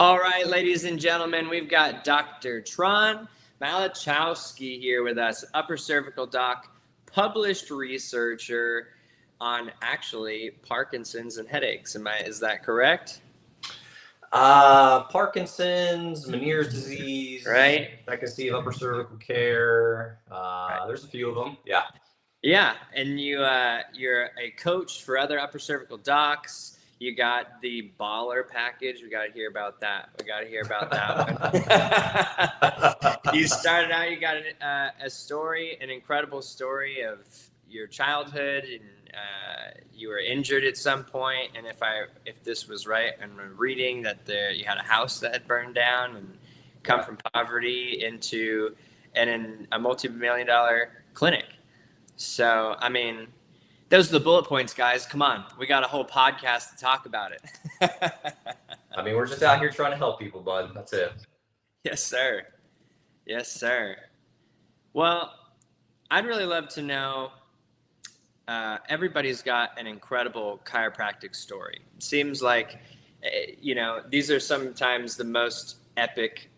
All right, ladies and gentlemen, we've got Dr. Tron Malachowski here with us, upper cervical doc, published researcher on actually Parkinson's and headaches. Is that correct? Parkinson's, Meniere's disease, right? efficacy of upper cervical care. There's a few of them. Yeah. Yeah, and you're a coach for other upper cervical docs. You got the baller package. We got to hear about that. One. You started out. You got a story, an incredible story of your childhood, and you were injured at some point. And if this was right, and I'm reading that you had a house that had burned down, and come from poverty into in a multi-million-dollar clinic. So, I mean, those are the bullet points, guys. Come on. We got a whole podcast to talk about it. I mean, we're just out here trying to help people, bud. That's it. Yes, sir. Yes, sir. Well, I'd really love to know, everybody's got an incredible chiropractic story. It seems like, these are sometimes the most epic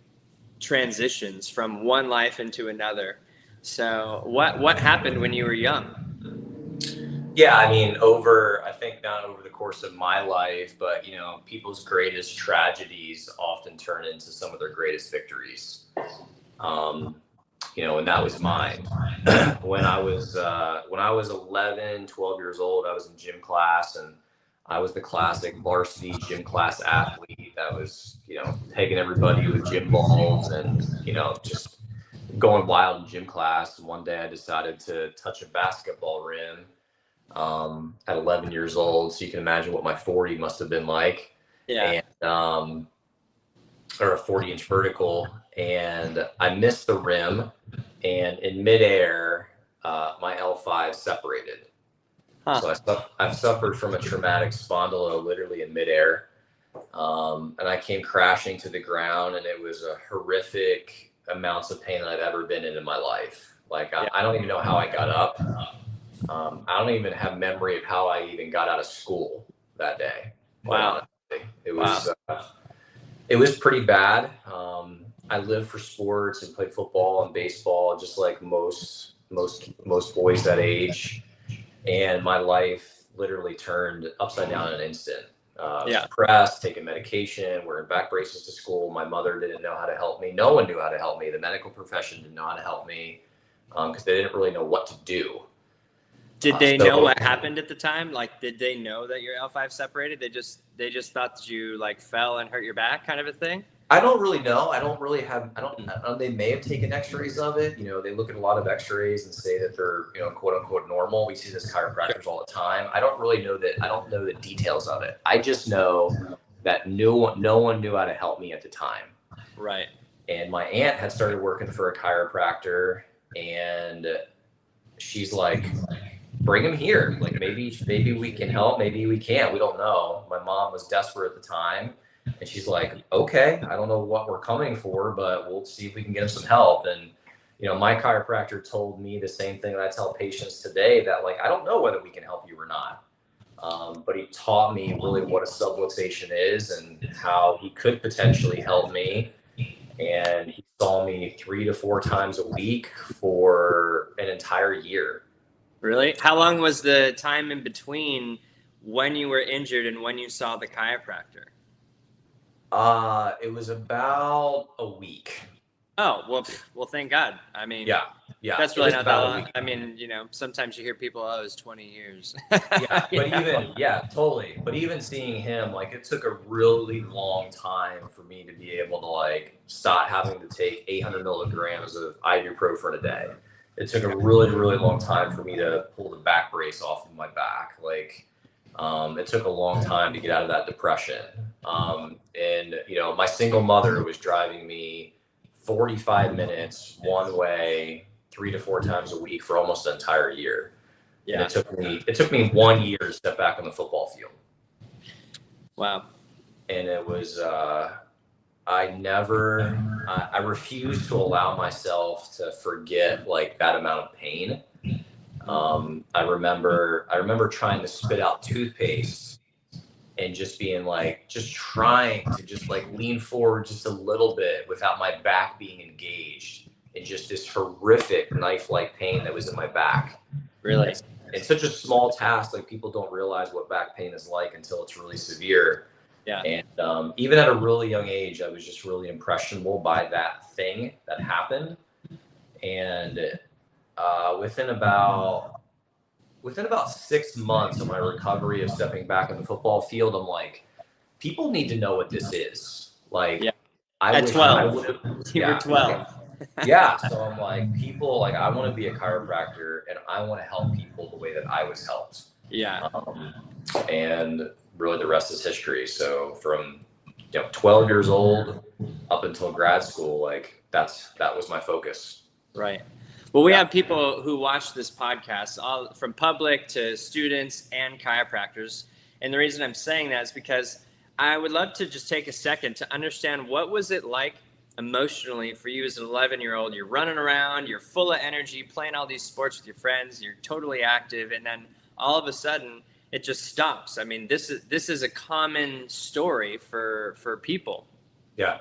transitions from one life into another. So what happened when you were young? Yeah, I mean, I think not over the course of my life, but, people's greatest tragedies often turn into some of their greatest victories. And that was mine. When I was 11, 12 years old, I was in gym class, and I was the classic varsity gym class athlete that was, taking everybody with gym balls and, just going wild in gym class. And one day I decided to touch a basketball rim at 11 years old. So you can imagine what my 40 must have been like. Yeah. And, or a 40-inch vertical. And I missed the rim, and in midair, my L5 separated. Huh. So I've suffered from a traumatic spondylo literally in midair. And I came crashing to the ground, and it was a horrific amounts of pain that I've ever been in my life. Like, I don't even know how I got up. I don't even have memory of how I even got out of school that day. Wow. It was pretty bad. I lived for sports and played football and baseball, just like most boys that age. And my life literally turned upside down in an instant. I was depressed, taking medication, wearing back braces to school. My mother didn't know how to help me. No one knew how to help me. The medical profession didn't know how to help me because they didn't really know what to do. Did they know what happened at the time? Like, did they know that your L5 separated? They just thought that you like fell and hurt your back, kind of a thing? I don't really know. They may have taken x-rays of it. They look at a lot of x-rays and say that they're, quote unquote normal. We see this chiropractors all the time. I don't really know that. I don't know the details of it. I just know that no one knew how to help me at the time. Right. And my aunt had started working for a chiropractor, and she's like, bring him here. Like, maybe we can help. Maybe we can't. We don't know. My mom was desperate at the time. And she's like, okay, I don't know what we're coming for, but we'll see if we can get him some help. And, my chiropractor told me the same thing that I tell patients today, that like, I don't know whether we can help you or not. But he taught me really what a subluxation is and how he could potentially help me. And he saw me 3 to 4 times a week for an entire year. Really? How long was the time in between when you were injured and when you saw the chiropractor? It was about a week. Oh, well, thank God. I mean, yeah. That's really not that long. I mean, sometimes you hear people, oh, it's 20 years. Totally. But even seeing him, like, it took a really long time for me to be able to like stop having to take 800 milligrams of ibuprofen a day. It took a really, really long time for me to pull the back brace off of my back. Like, it took a long time to get out of that depression. And my single mother was driving me 45 minutes one way, 3 to 4 times a week for almost an entire year. Yeah. And it took me 1 year to step back on the football field. Wow. And it was, I refused to allow myself to forget like that amount of pain. I remember trying to spit out toothpaste and just being like, just trying to just like lean forward just a little bit without my back being engaged, and just this horrific knife-like pain that was in my back. Really? It's such a small task. Like, people don't realize what back pain is like until it's really severe. Yeah. And even at a really young age, I was just really impressionable by that thing that happened. And within about 6 months of my recovery of stepping back in the football field, I'm like, people need to know what this is. Like, Yeah. I At wish 12. I would have. You were 12. Yeah. So I'm like, people, like, I want to be a chiropractor, and I want to help people the way that I was helped. Yeah. And really, the rest is history. So from 12 years old up until grad school, like, that was my focus. Right. Well, we have people who watch this podcast, all from public to students and chiropractors. And the reason I'm saying that is because I would love to just take a second to understand, what was it like emotionally for you as an 11-year-old? You're running around, you're full of energy, playing all these sports with your friends, you're totally active, and then all of a sudden it just stops. I mean, this is a common story for people. Yeah,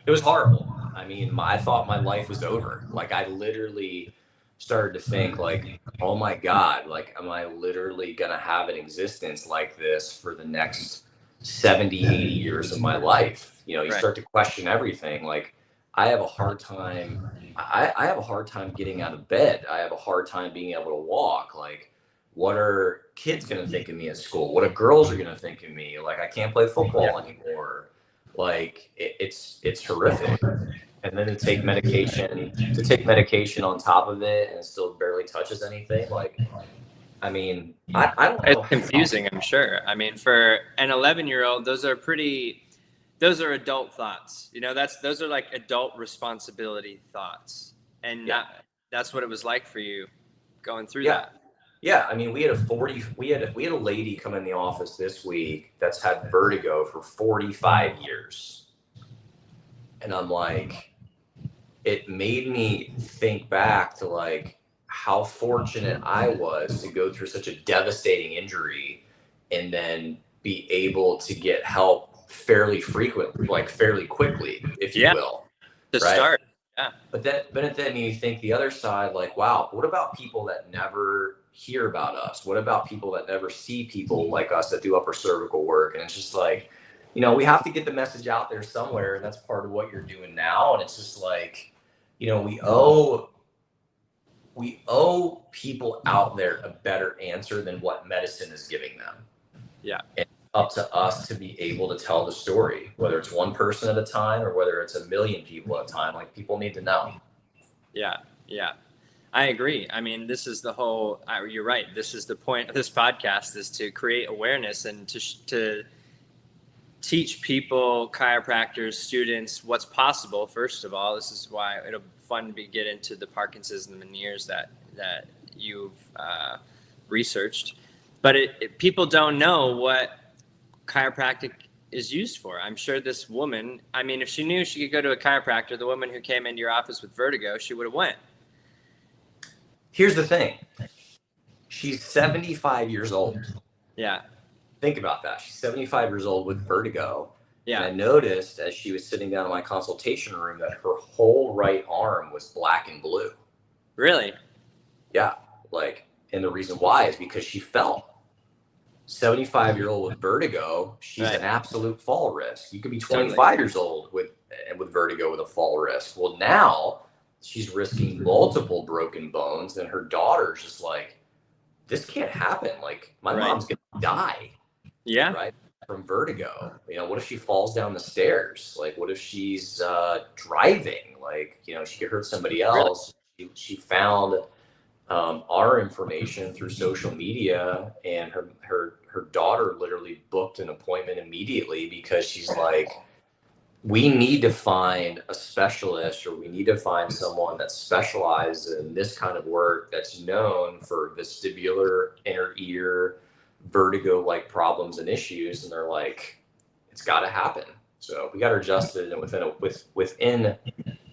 it was horrible. I mean, I thought my life was over. Like, I literally started to think, like, oh my God, like, am I literally going to have an existence like this for the next 70, 80 years of my life? You Right. start to question everything. Like, I have a hard time. I have a hard time getting out of bed. I have a hard time being able to walk. Like, what are kids going to think of me at school? What are girls are going to think of me? Like, I can't play football anymore. Like, it's horrific. And then to take medication on top of it, and it still barely touches anything. Like, I mean, I don't know. It's confusing, I'm sure. I mean, for an 11-year-old, those are adult thoughts. Those are like adult responsibility thoughts. And that's what it was like for you going through that. Yeah, I mean, we had a lady come in the office this week that's had vertigo for 45 years. And I'm like, it made me think back to, like, how fortunate I was to go through such a devastating injury and then be able to get help fairly quickly, if you will. To start. Yeah. But then you think the other side, like, wow, what about people that never hear about us? What about people that never see people like us that do upper cervical work? And it's just like, we have to get the message out there somewhere, and that's part of what you're doing now. And it's just like, we owe people out there a better answer than what medicine is giving them. Yeah. And up to us to be able to tell the story, whether it's one person at a time or whether it's a million people at a time. Like, people need to know. Yeah. I agree. I mean, this is the whole, you're right. This is the point of this podcast, is to create awareness and to teach people, chiropractors, students, what's possible. First of all, this is why it'll be fun to get into the Parkinson's and the Meniere's that you've researched. But people don't know what chiropractic is used for. I'm sure this woman, I mean, if she knew she could go to a chiropractor, the woman who came into your office with vertigo, she would have went. Here's the thing. She's 75 years old. Yeah. Think about that. She's 75 years old with vertigo. Yeah. And I noticed as she was sitting down in my consultation room that her whole right arm was black and blue. Really? Yeah. Like, and the reason why is because she fell. 75-year-old with vertigo, she's an absolute fall risk. You could be 25 years old with vertigo with a fall risk. Well, now she's risking multiple broken bones, and her daughter's just like, this can't happen. Like, my mom's gonna die. Yeah. Right. From vertigo. What if she falls down the stairs? Like, what if she's driving? Like, she could hurt somebody else. Really? She found our information through social media, and her daughter literally booked an appointment immediately, because she's like, we need to find a specialist, or we need to find someone that specializes in this kind of work, that's known for vestibular, inner ear, vertigo-like problems and issues. And they're like, it's got to happen. So we got her adjusted, and within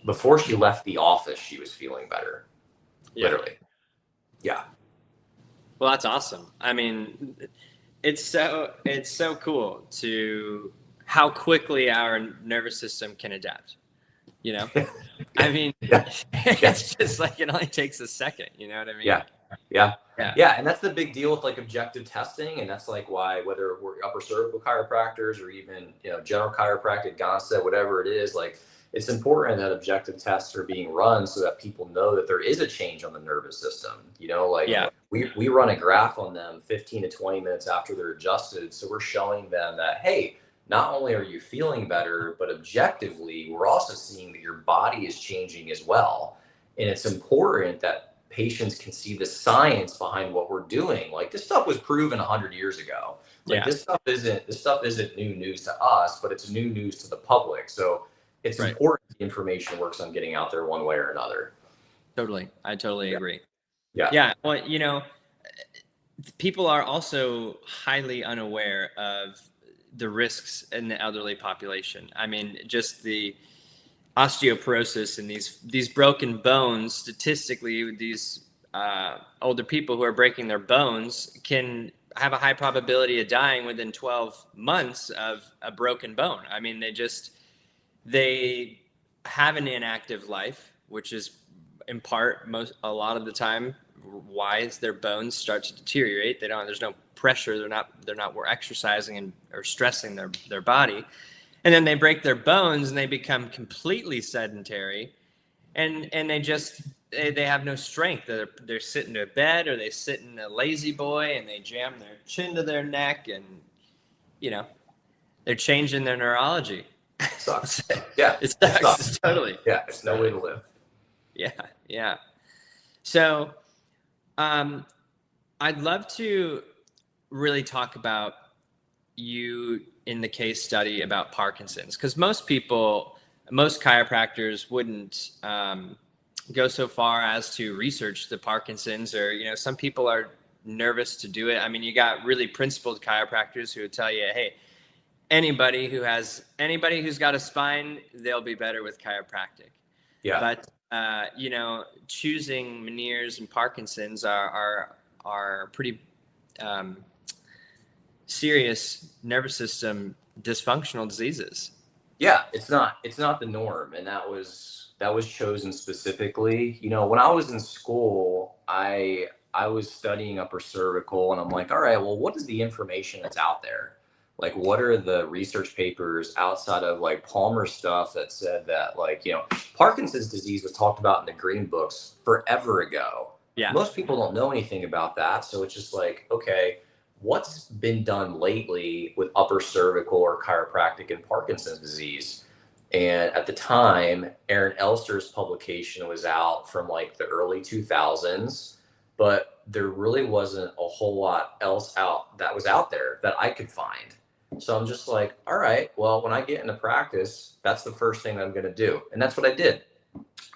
before she left the office, she was feeling better. Yeah. Literally. Yeah. Well, that's awesome. I mean, it's so cool to how quickly our nervous system can adapt. You know, I mean, it's just like it only takes a second. You know what I mean? Yeah. And that's the big deal with like objective testing, and that's like why whether we're upper cervical chiropractors or even general chiropractic, Gonstead, whatever it is, like it's important that objective tests are being run so that people know that there is a change on the nervous system. We run a graph on them 15 to 20 minutes after they're adjusted, so we're showing them that, hey, not only are you feeling better, but objectively, we're also seeing that your body is changing as well. And it's important that patients can see the science behind what we're doing. Like this stuff was proven 100 years ago. Like this stuff isn't new news to us, but it's new news to the public. So it's important the information works on getting out there one way or another. Totally. I totally agree. Yeah. Well, people are also highly unaware of the risks in the elderly population. I mean, just the osteoporosis and these broken bones, statistically, these older people who are breaking their bones can have a high probability of dying within 12 months of a broken bone. I mean, they have an inactive life, which is in part a lot of the time why their bones start to deteriorate. There's no pressure. They're not exercising or stressing their body. And then they break their bones and they become completely sedentary, and they have no strength. They're sitting in a bed or they sit in a lazy boy and they jam their chin to their neck, and they're changing their neurology. It sucks. It sucks. Totally. Yeah, it's no way to live. Yeah. So, I'd love to really talk about you in the case study about Parkinson's, because most chiropractors wouldn't go so far as to research the Parkinson's, or some people are nervous to do it. I mean, you got really principled chiropractors who would tell you, hey, anybody who's got a spine, they'll be better with chiropractic. But choosing Meniere's and Parkinson's are pretty serious nervous system dysfunctional diseases. Yeah, it's not the norm, and that was chosen specifically. When I was in school, I was studying upper cervical, and I'm like, all right, well, what is the information that's out there? Like, what are the research papers outside of like Palmer's stuff that said that Parkinson's disease was talked about in the green books forever ago. Yeah. Most people don't know anything about that. So it's just like, okay, what's been done lately with upper cervical or chiropractic and Parkinson's disease? And at the time, Aaron Elster's publication was out from like the early 2000s, but there really wasn't a whole lot else that was out there that I could find. So I'm just like, all right, well, when I get into practice, that's the first thing I'm going to do. And that's what I did.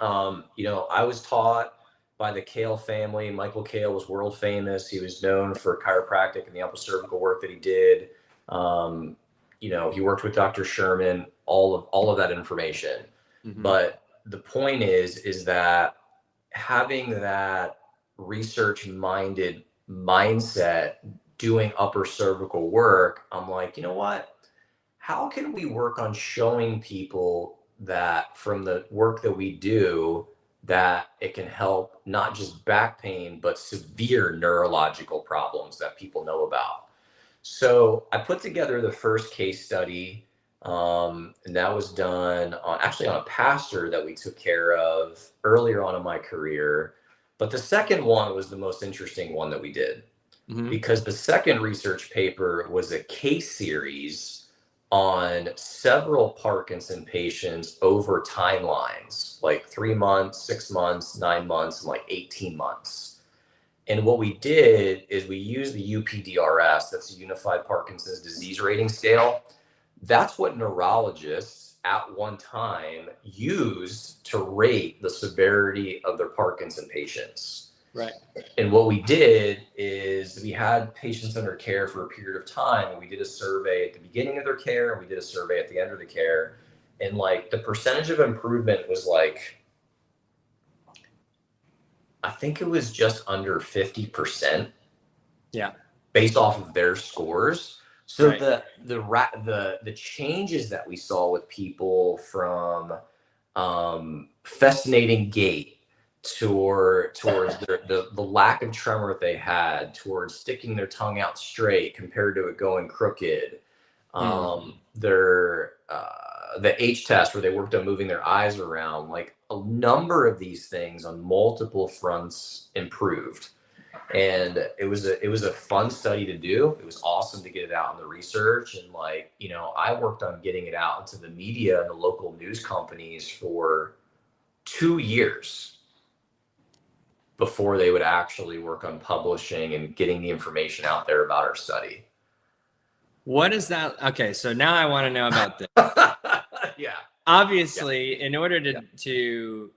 I was taught by the Kale family. Michael Kale was world famous. He was known for chiropractic and the upper cervical work that he did. He worked with Dr. Sherman, all of that information. Mm-hmm. But the point is that having that research-minded mindset doing upper cervical work, I'm like, you know what? How can we work on showing people that from the work that we do, that it can help not just back pain, but severe neurological problems that people know about? So I put together the first case study, and that was done on a pastor that we took care of earlier on in my career. But the second one was the most interesting one that we did, because the second research paper was a case series on several Parkinson patients over timelines, like 3 months, 6 months, 9 months, and like 18 months. And what we did is we used the UPDRS, that's a Unified Parkinson's Disease Rating Scale. That's what neurologists at one time used to rate the severity of their Parkinson patients. Right. And what we did is we had patients under care for a period of time, and we did a survey at the beginning of their care, and we did a survey at the end of the care. And like the percentage of improvement was like, I think it was just under 50%. Yeah. based off of their scores. So Right. the changes that we saw with people from fascinating gait towards the lack of tremor they had, towards sticking their tongue out straight compared to it going crooked. The H test where they worked on moving their eyes around, like a number of these things on multiple fronts improved. And it was a fun study to do. It was awesome to get it out in the research. And like, I worked on getting it out into the media and the local news companies for 2 years before they would actually work on publishing and getting the information out there about our study. What is that? Okay, so now I want to know about this. Yeah. Obviously, in order to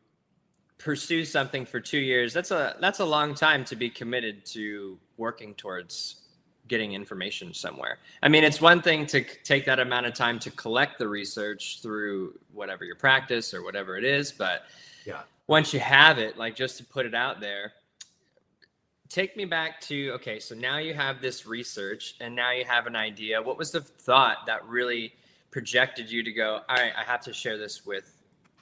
pursue something for 2 years, that's a long time to be committed to working towards getting information somewhere. I mean, it's one thing to take that amount of time to collect the research through whatever your practice or whatever it is, but once you have it, like, just to put it out there, take me back to, okay, so now you have this research and now you have an idea. What was the thought that really projected you to go, all right, I have to share this with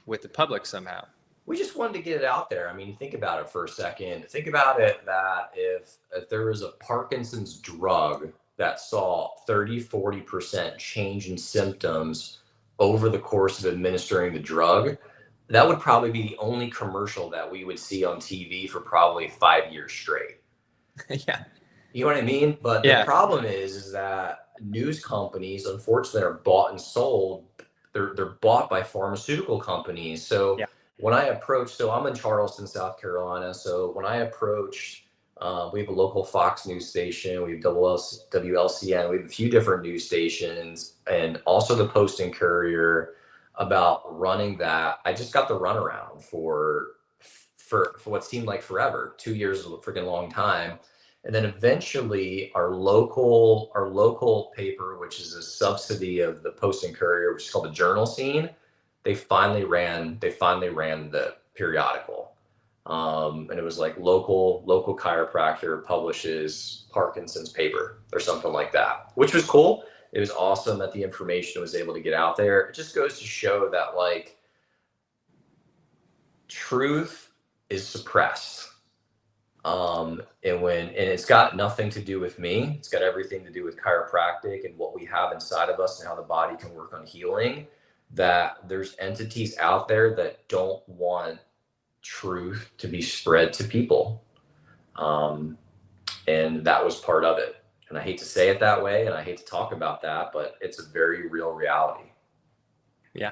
the public somehow? We just wanted to get it out there. I mean, think about it for a second. Think about it that if there was a Parkinson's drug that saw 30-40% change in symptoms over the course of administering the drug, that would probably be the only commercial that we would see on TV for probably 5 years straight. Yeah. You know what I mean? But the problem is that news companies, unfortunately, are bought and sold. They're bought by pharmaceutical companies. So when I approached, so I'm in Charleston, South Carolina. So when I approached, we have a local Fox news station, we have WLCN, we have a few different news stations, and also the Post and Courier, about running that. I just got the runaround for what seemed like forever. 2 years is a freaking long time. And then eventually our local paper, which is a subsidy of the Post and Courier, which is called the Journal Scene, they finally ran the periodical. And it was like local chiropractor publishes Parkinson's paper or something like that, which was cool. It was awesome that the information was able to get out there. It just goes to show that, like, truth is suppressed. And it's got nothing to do with me. It's got everything to do with chiropractic and what we have inside of us and how the body can work on healing. That there's entities out there that don't want truth to be spread to people. And that was part of it. And I hate to say it that way, and I hate to talk about that, but it's a very real reality. Yeah.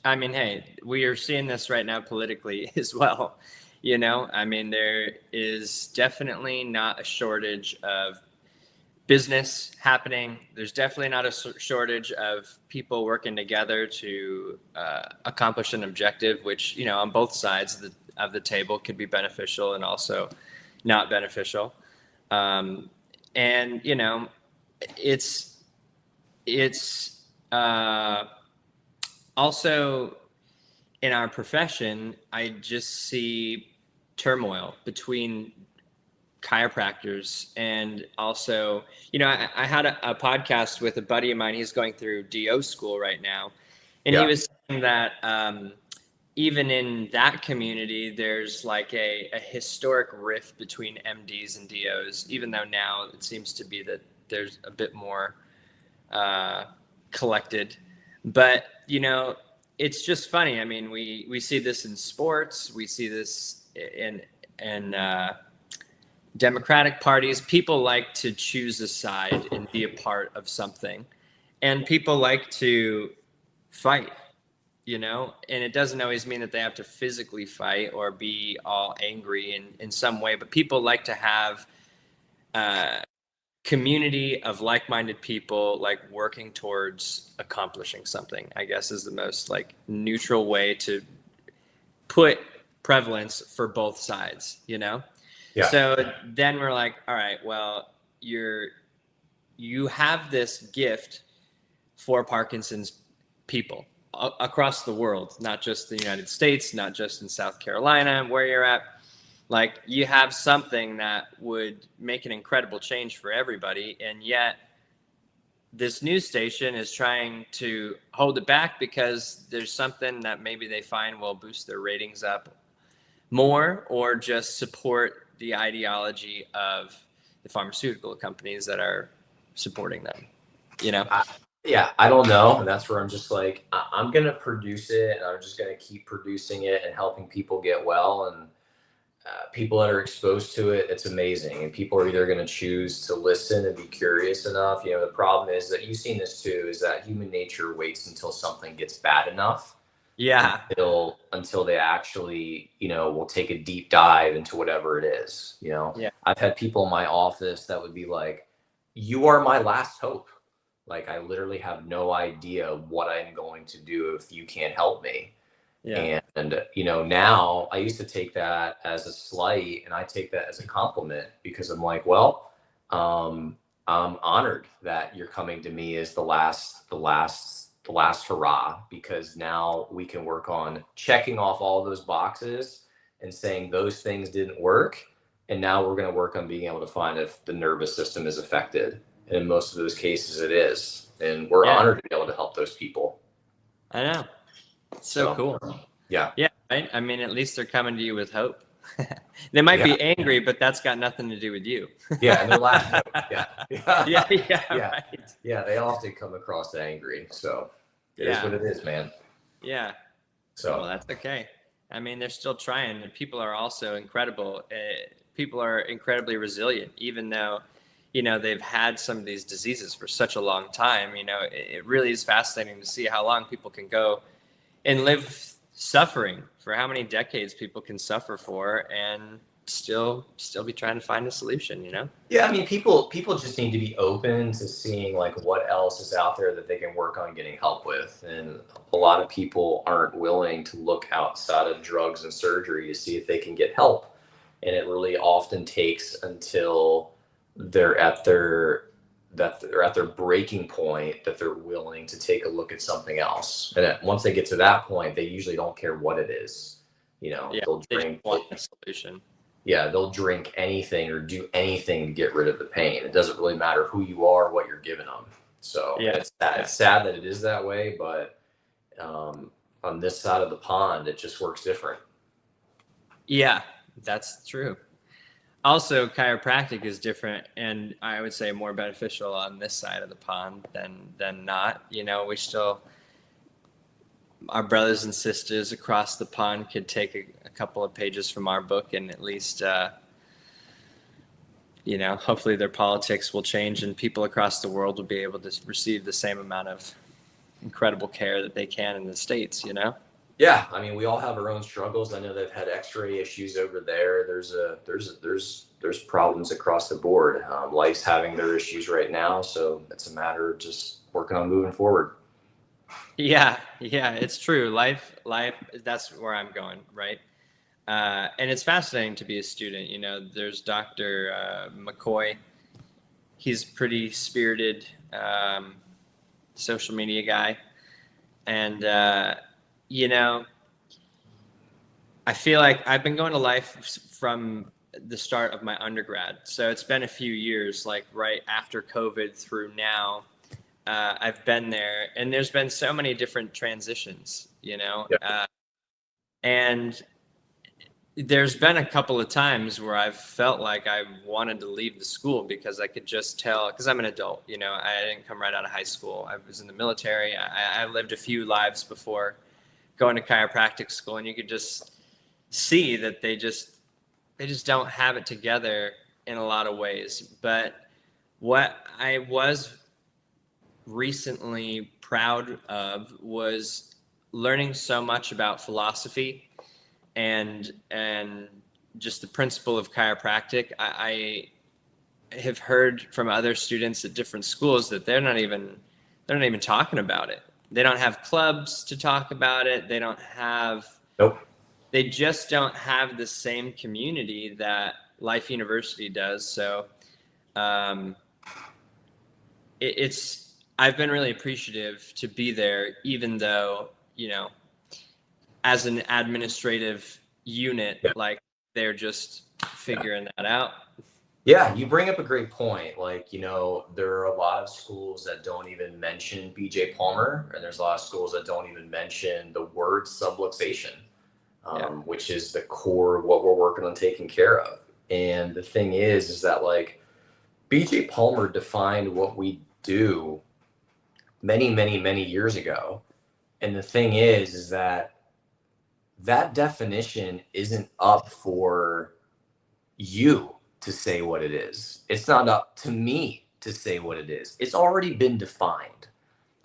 I mean, hey, we are seeing this right now politically as well. I mean, there is definitely not a shortage of business happening. There's definitely not a shortage of people working together to accomplish an objective, which, on both sides of the table could be beneficial and also not beneficial. And, it's also in our profession, I just see turmoil between chiropractors. And also, I had a podcast with a buddy of mine. He's going through DO school right now. And he was saying that even in that community, there's like a historic rift between MDs and DOs, even though now it seems to be that there's a bit more collected. But, it's just funny. I mean, we see this in sports. We see this in Democratic parties. People like to choose a side and be a part of something. And people like to fight, and it doesn't always mean that they have to physically fight or be all angry in some way, but people like to have community of like-minded people, like, working towards accomplishing something, I guess, is the most, like, neutral way to put prevalence for both sides, So then we're like, all right, well, you have this gift for Parkinson's people across the world, not just the United States, not just in South Carolina, where you're at. Like, you have something that would make an incredible change for everybody, and yet this news station is trying to hold it back because there's something that maybe they find will boost their ratings up more, or just support the ideology of the pharmaceutical companies that are supporting them, you know? I don't know. And that's where I'm just like, I'm going to produce it, and I'm just going to keep producing it and helping people get well. And people that are exposed to it, it's amazing. And people are either going to choose to listen and be curious enough. The problem is that you've seen this too, is that human nature waits until something gets bad enough. Yeah. Until they actually, will take a deep dive into whatever it is. Yeah. I've had people in my office that would be like, "You are my last hope. Like, I literally have no idea what I'm going to do if you can't help me." Yeah. And, now I used to take that as a slight, and I take that as a compliment, because I'm like, well, I'm honored that you're coming to me as the last hurrah, because now we can work on checking off all those boxes and saying those things didn't work. And now we're going to work on being able to find if the nervous system is affected. And in most of those cases, it is. And we're honored to be able to help those people. I know. It's so cool. Yeah. Yeah. Right. I mean, at least they're coming to you with hope. They might be angry, but that's got nothing to do with you. Yeah. And they're laughing. Yeah. Right. Yeah. They often come across angry. So it is what it is, man. Yeah. So, well, that's okay. I mean, they're still trying, and people are also incredible. People are incredibly resilient, even though, they've had some of these diseases for such a long time. It really is fascinating to see how long people can go and live suffering, for how many decades people can suffer for, and still be trying to find a solution. Yeah, I mean, people just need to be open to seeing like what else is out there that they can work on getting help with. And a lot of people aren't willing to look outside of drugs and surgery to see if they can get help. And it really often takes until they're at their breaking point that they're willing to take a look at something else. And once they get to that point, they usually don't care what it is. They'll drink a solution. Yeah, they'll drink anything or do anything to get rid of the pain. It doesn't really matter who you are, what you're giving them. So it's sad that it is that way, but on this side of the pond, it just works different. Yeah, that's true. Also, chiropractic is different, and I would say more beneficial on this side of the pond than not. We still, our brothers and sisters across the pond could take a couple of pages from our book, and at least, hopefully their politics will change, and people across the world will be able to receive the same amount of incredible care that they can in the States. Yeah, I mean, we all have our own struggles. I know they've had X-ray issues over there. There's problems across the board. Life's having their issues right now, so it's a matter of just working on moving forward. Yeah, it's true. Life. That's where I'm going, right? And it's fascinating to be a student. There's Dr. McCoy. He's pretty spirited social media guy, and I feel like I've been going to life from the start of my undergrad. So it's been a few years, like right after COVID through now. I've been there, and there's been so many different transitions, and there's been a couple of times where I've felt like I wanted to leave the school, because I could just tell, because I'm an adult, I didn't come right out of high school. I was in the military. I lived a few lives before going to chiropractic school, and you could just see that they just don't have it together in a lot of ways. But what I was recently proud of was learning so much about philosophy and just the principle of chiropractic. I have heard from other students at different schools that they're not even talking about it. They don't have clubs to talk about it. They don't have. Nope. They just don't have the same community that Life University does. So, I've been really appreciative to be there, even though, as an administrative unit, like they're just figuring that out. Yeah, you bring up a great point. Like, there are a lot of schools that don't even mention BJ Palmer, and there's a lot of schools that don't even mention the word subluxation, which is the core of what we're working on taking care of. And the thing is that like BJ Palmer defined what we do many, many, many years ago. And the thing is that definition isn't up for you to say what it is. It's not up to me to say what it is. It's already been defined.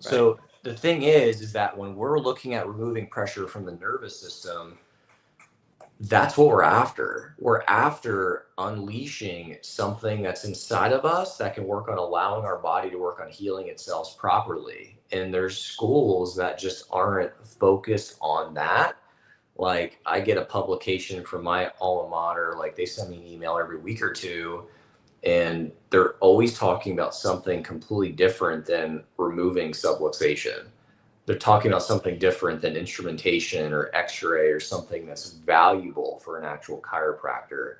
Right. So the thing is that when we're looking at removing pressure from the nervous system, that's what we're after. We're after unleashing something that's inside of us that can work on allowing our body to work on healing itself properly. And there's schools that just aren't focused on that. Like I get a publication from my alma mater, like they send me an email every week or two, and they're always talking about something completely different than removing subluxation. They're talking about something different than instrumentation or x-ray or something that's valuable for an actual chiropractor.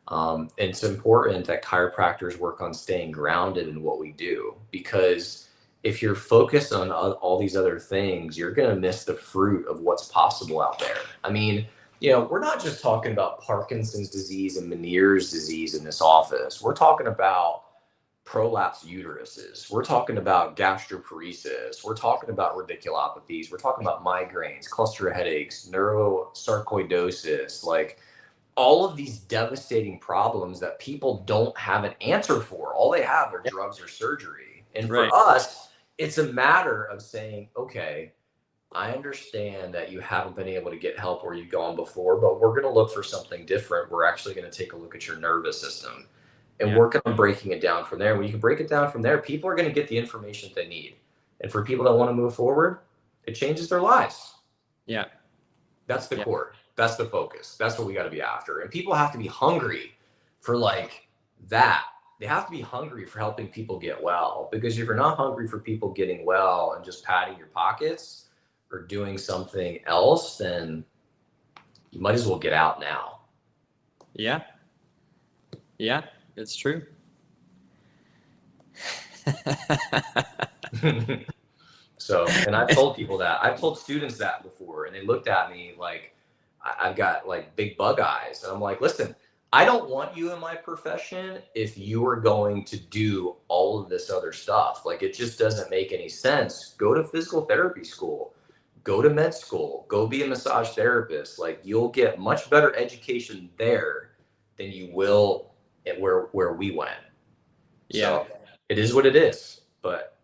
And it's important that chiropractors work on staying grounded in what we do, because if you're focused on all these other things, you're going to miss the fruit of what's possible out there. I mean, we're not just talking about Parkinson's disease and Meniere's disease in this office. We're talking about prolapsed uteruses. We're talking about gastroparesis. We're talking about radiculopathies. We're talking about migraines, cluster headaches, neurosarcoidosis, like all of these devastating problems that people don't have an answer for. All they have are drugs or surgery. And for us, it's a matter of saying, okay, I understand that you haven't been able to get help where you've gone before, but we're going to look for something different. We're actually going to take a look at your nervous system and work on breaking it down from there. When you can break it down from there, people are going to get the information they need. And for people that want to move forward, it changes their lives. Yeah. That's the core. That's the focus. That's what we got to be after. And people have to be hungry for like that. They have to be hungry for helping people get well, because if you're not hungry for people getting well and just padding your pockets or doing something else, then you might as well get out now. Yeah. Yeah, it's true. So, and I've told people that. I've told students that before, and they looked at me like I've got like big bug eyes. And I'm like, listen, I don't want you in my profession if you are going to do all of this other stuff. Like, it just doesn't make any sense. Go to physical therapy school, go to med school, go be a massage therapist. Like, you'll get much better education there than you will at where we went. So it is what it is. But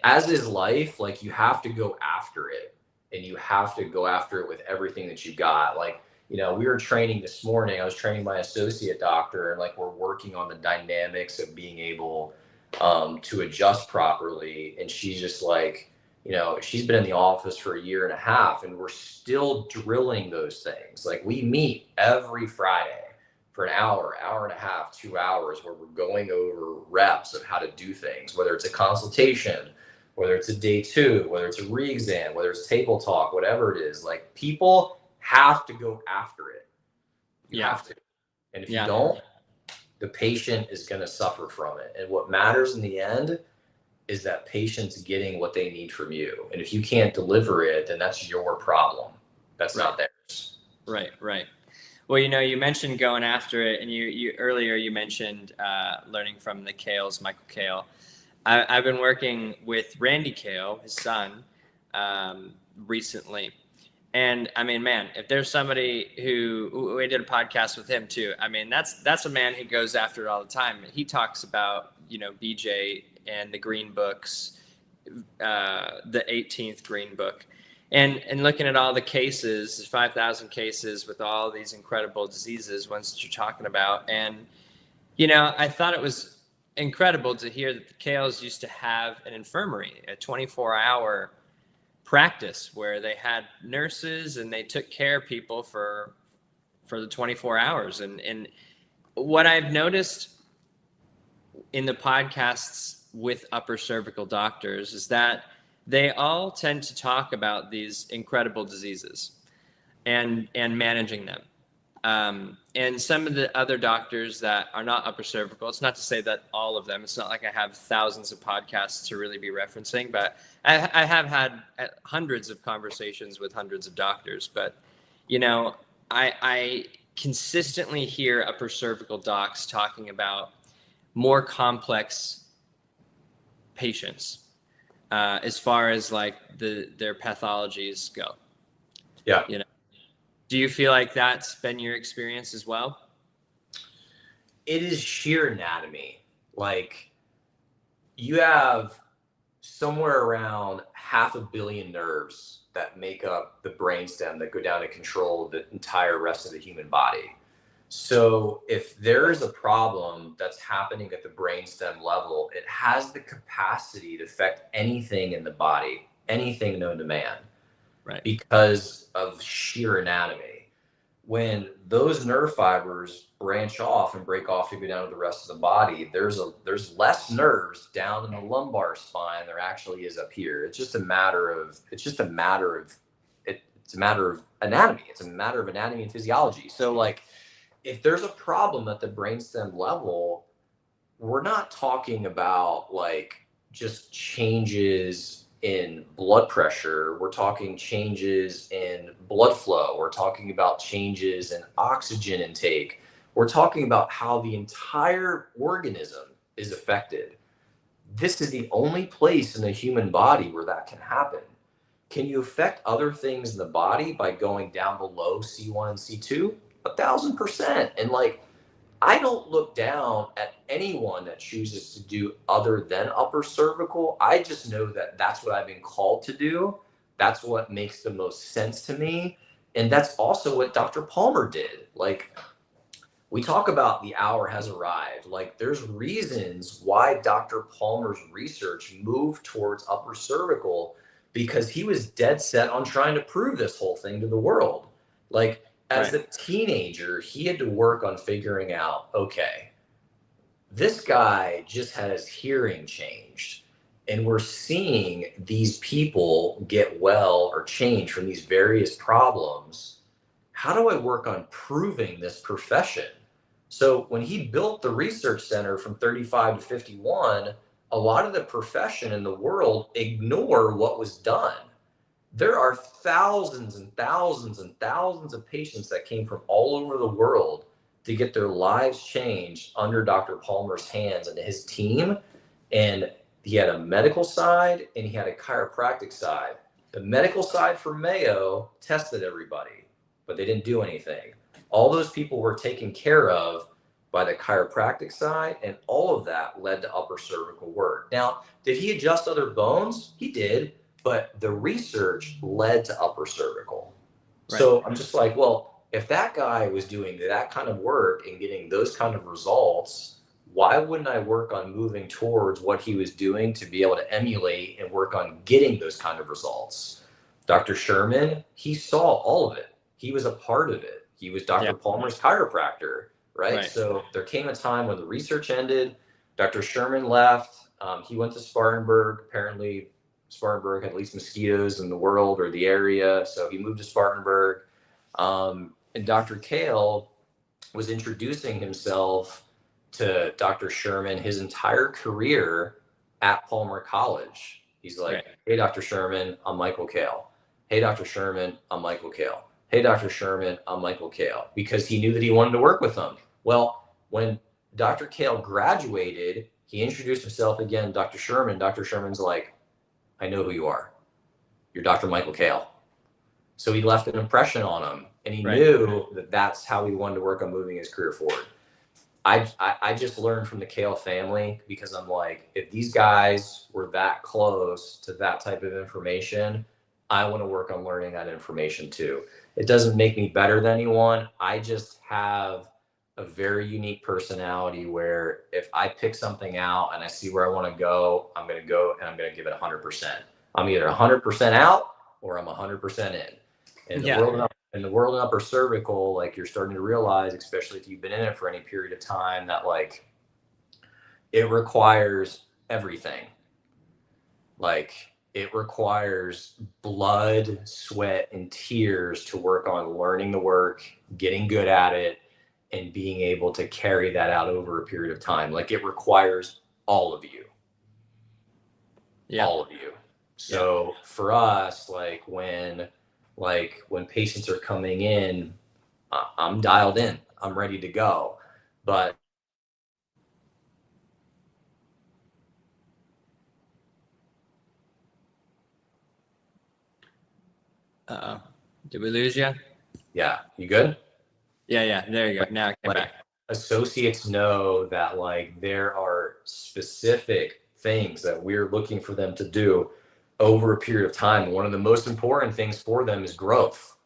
as is life, like, you have to go after it, and you have to go after it with everything that you got. Like, we were training this morning. I was training my associate doctor, and like, we're working on the dynamics of being able to adjust properly. And she's just like, she's been in the office for 1.5 years, and we're still drilling those things. Like, we meet every Friday for an hour, 1.5 hours, 2 hours, where we're going over reps of how to do things, whether it's a consultation, whether it's a day 2, whether it's a re-exam, whether it's table talk, whatever it is. Like, people have to go after it. You have to. And if you don't, the patient is going to suffer from it. And what matters in the end is that patient's getting what they need from you. And if you can't deliver it, then that's your problem. That's not theirs. Right. Well, you mentioned going after it, and you earlier you mentioned learning from the Kales, Michael Kale. I've been working with Randy Kale, his son, recently. And I mean, man, if there's somebody who we did a podcast with him too. I mean, that's a man who goes after it all the time. He talks about, BJ and the green books, the 18th green book, and looking at all the cases, 5,000 cases with all these incredible diseases, ones that you're talking about. And, I thought it was incredible to hear that the Kales used to have an infirmary, a 24-hour practice where they had nurses and they took care of people for the 24 hours. And what I've noticed in the podcasts with upper cervical doctors is that they all tend to talk about these incredible diseases and managing them. And some of the other doctors that are not upper cervical, it's not to say that all of them, it's not like I have thousands of podcasts to really be referencing, but I have had hundreds of conversations with hundreds of doctors. But, you know, I consistently hear upper cervical docs talking about more complex patients as far as like their pathologies go. Yeah. You know, do you feel like that's been your experience as well? It is sheer anatomy. Like, you have somewhere around 500 million nerves that make up the brainstem that go down and control the entire rest of the human body. So if there is a problem that's happening at the brainstem level, it has the capacity to affect anything in the body, anything known to man, Right. because of sheer anatomy. When those nerve fibers branch off and break off to go down to the rest of the body, there's less nerves down in the lumbar spine there actually is up here. It's a matter of anatomy. It's a matter of anatomy and physiology. So like, if there's a problem at the brainstem level, we're not talking about like just changes in blood pressure. We're talking changes in blood flow. We're talking about changes in oxygen intake. We're talking about how the entire organism is affected. This is the only place in the human body where that can happen. Can you affect other things in the body by going down below C1 and C2? 1,000%. And like, I don't look down at anyone that chooses to do other than upper cervical. I just know that that's what I've been called to do. That's what makes the most sense to me. And that's also what Dr. Palmer did. Like, we talk about the hour has arrived. Like, there's reasons why Dr. Palmer's research moved towards upper cervical, because he was dead set on trying to prove this whole thing to the world. Like, as a teenager, he had to work on figuring out, okay, this guy just had his hearing changed, and we're seeing these people get well or change from these various problems. How do I work on proving this profession? So when he built the research center from 35 to 51, a lot of the profession in the world ignore what was done. There are thousands and thousands and thousands of patients that came from all over the world to get their lives changed under Dr. Palmer's hands and his team. And he had a medical side and he had a chiropractic side. The medical side for Mayo tested everybody, but they didn't do anything. All those people were taken care of by the chiropractic side, and all of that led to upper cervical work. Now, did he adjust other bones? He did. But the research led to upper cervical. Right. So I'm just like, well, if that guy was doing that kind of work and getting those kind of results, why wouldn't I work on moving towards what he was doing to be able to emulate and work on getting those kind of results? Dr. Sherman, he saw all of it. He was a part of it. He was Dr. Palmer's chiropractor, right? So there came a time when the research ended. Dr. Sherman left. He went to Spartanburg. Apparently, Spartanburg had least mosquitoes in the world or the area, so he moved to Spartanburg. And Dr. Kale was introducing himself to Dr. Sherman his entire career at Palmer College. He's like, hey, Dr. Sherman, I'm Michael Kale. Hey, Dr. Sherman, I'm Michael Kale. Hey, Dr. Sherman, I'm Michael Kale, because he knew that he wanted to work with him. Well, when Dr. Kale graduated, he introduced himself again, Dr. Sherman. Dr. Sherman's like, I know who you are. You're Dr. Michael Kale. So he left an impression on him, and he knew that that's how he wanted to work on moving his career forward. I just learned from the Kale family, because I'm like, if these guys were that close to that type of information, I want to work on learning that information too. It doesn't make me better than anyone. I just have a very unique personality where if I pick something out and I see where I want to go, I'm going to go and I'm going to give it 100%. I'm either 100% out or I'm 100% in. In the world of upper cervical, like, you're starting to realize, especially if you've been in it for any period of time, that like it requires everything. Like, it requires blood, sweat, and tears to work on learning the work, getting good at it, and being able to carry that out over a period of time. Like, it requires all of you. Yeah. All of you. So for us, when patients are coming in, I'm dialed in, I'm ready to go. But did we lose you? yeah, you good? Yeah, there you go. Now I came back. Associates know that there are specific things that we're looking for them to do over a period of time. One of the most important things for them is growth.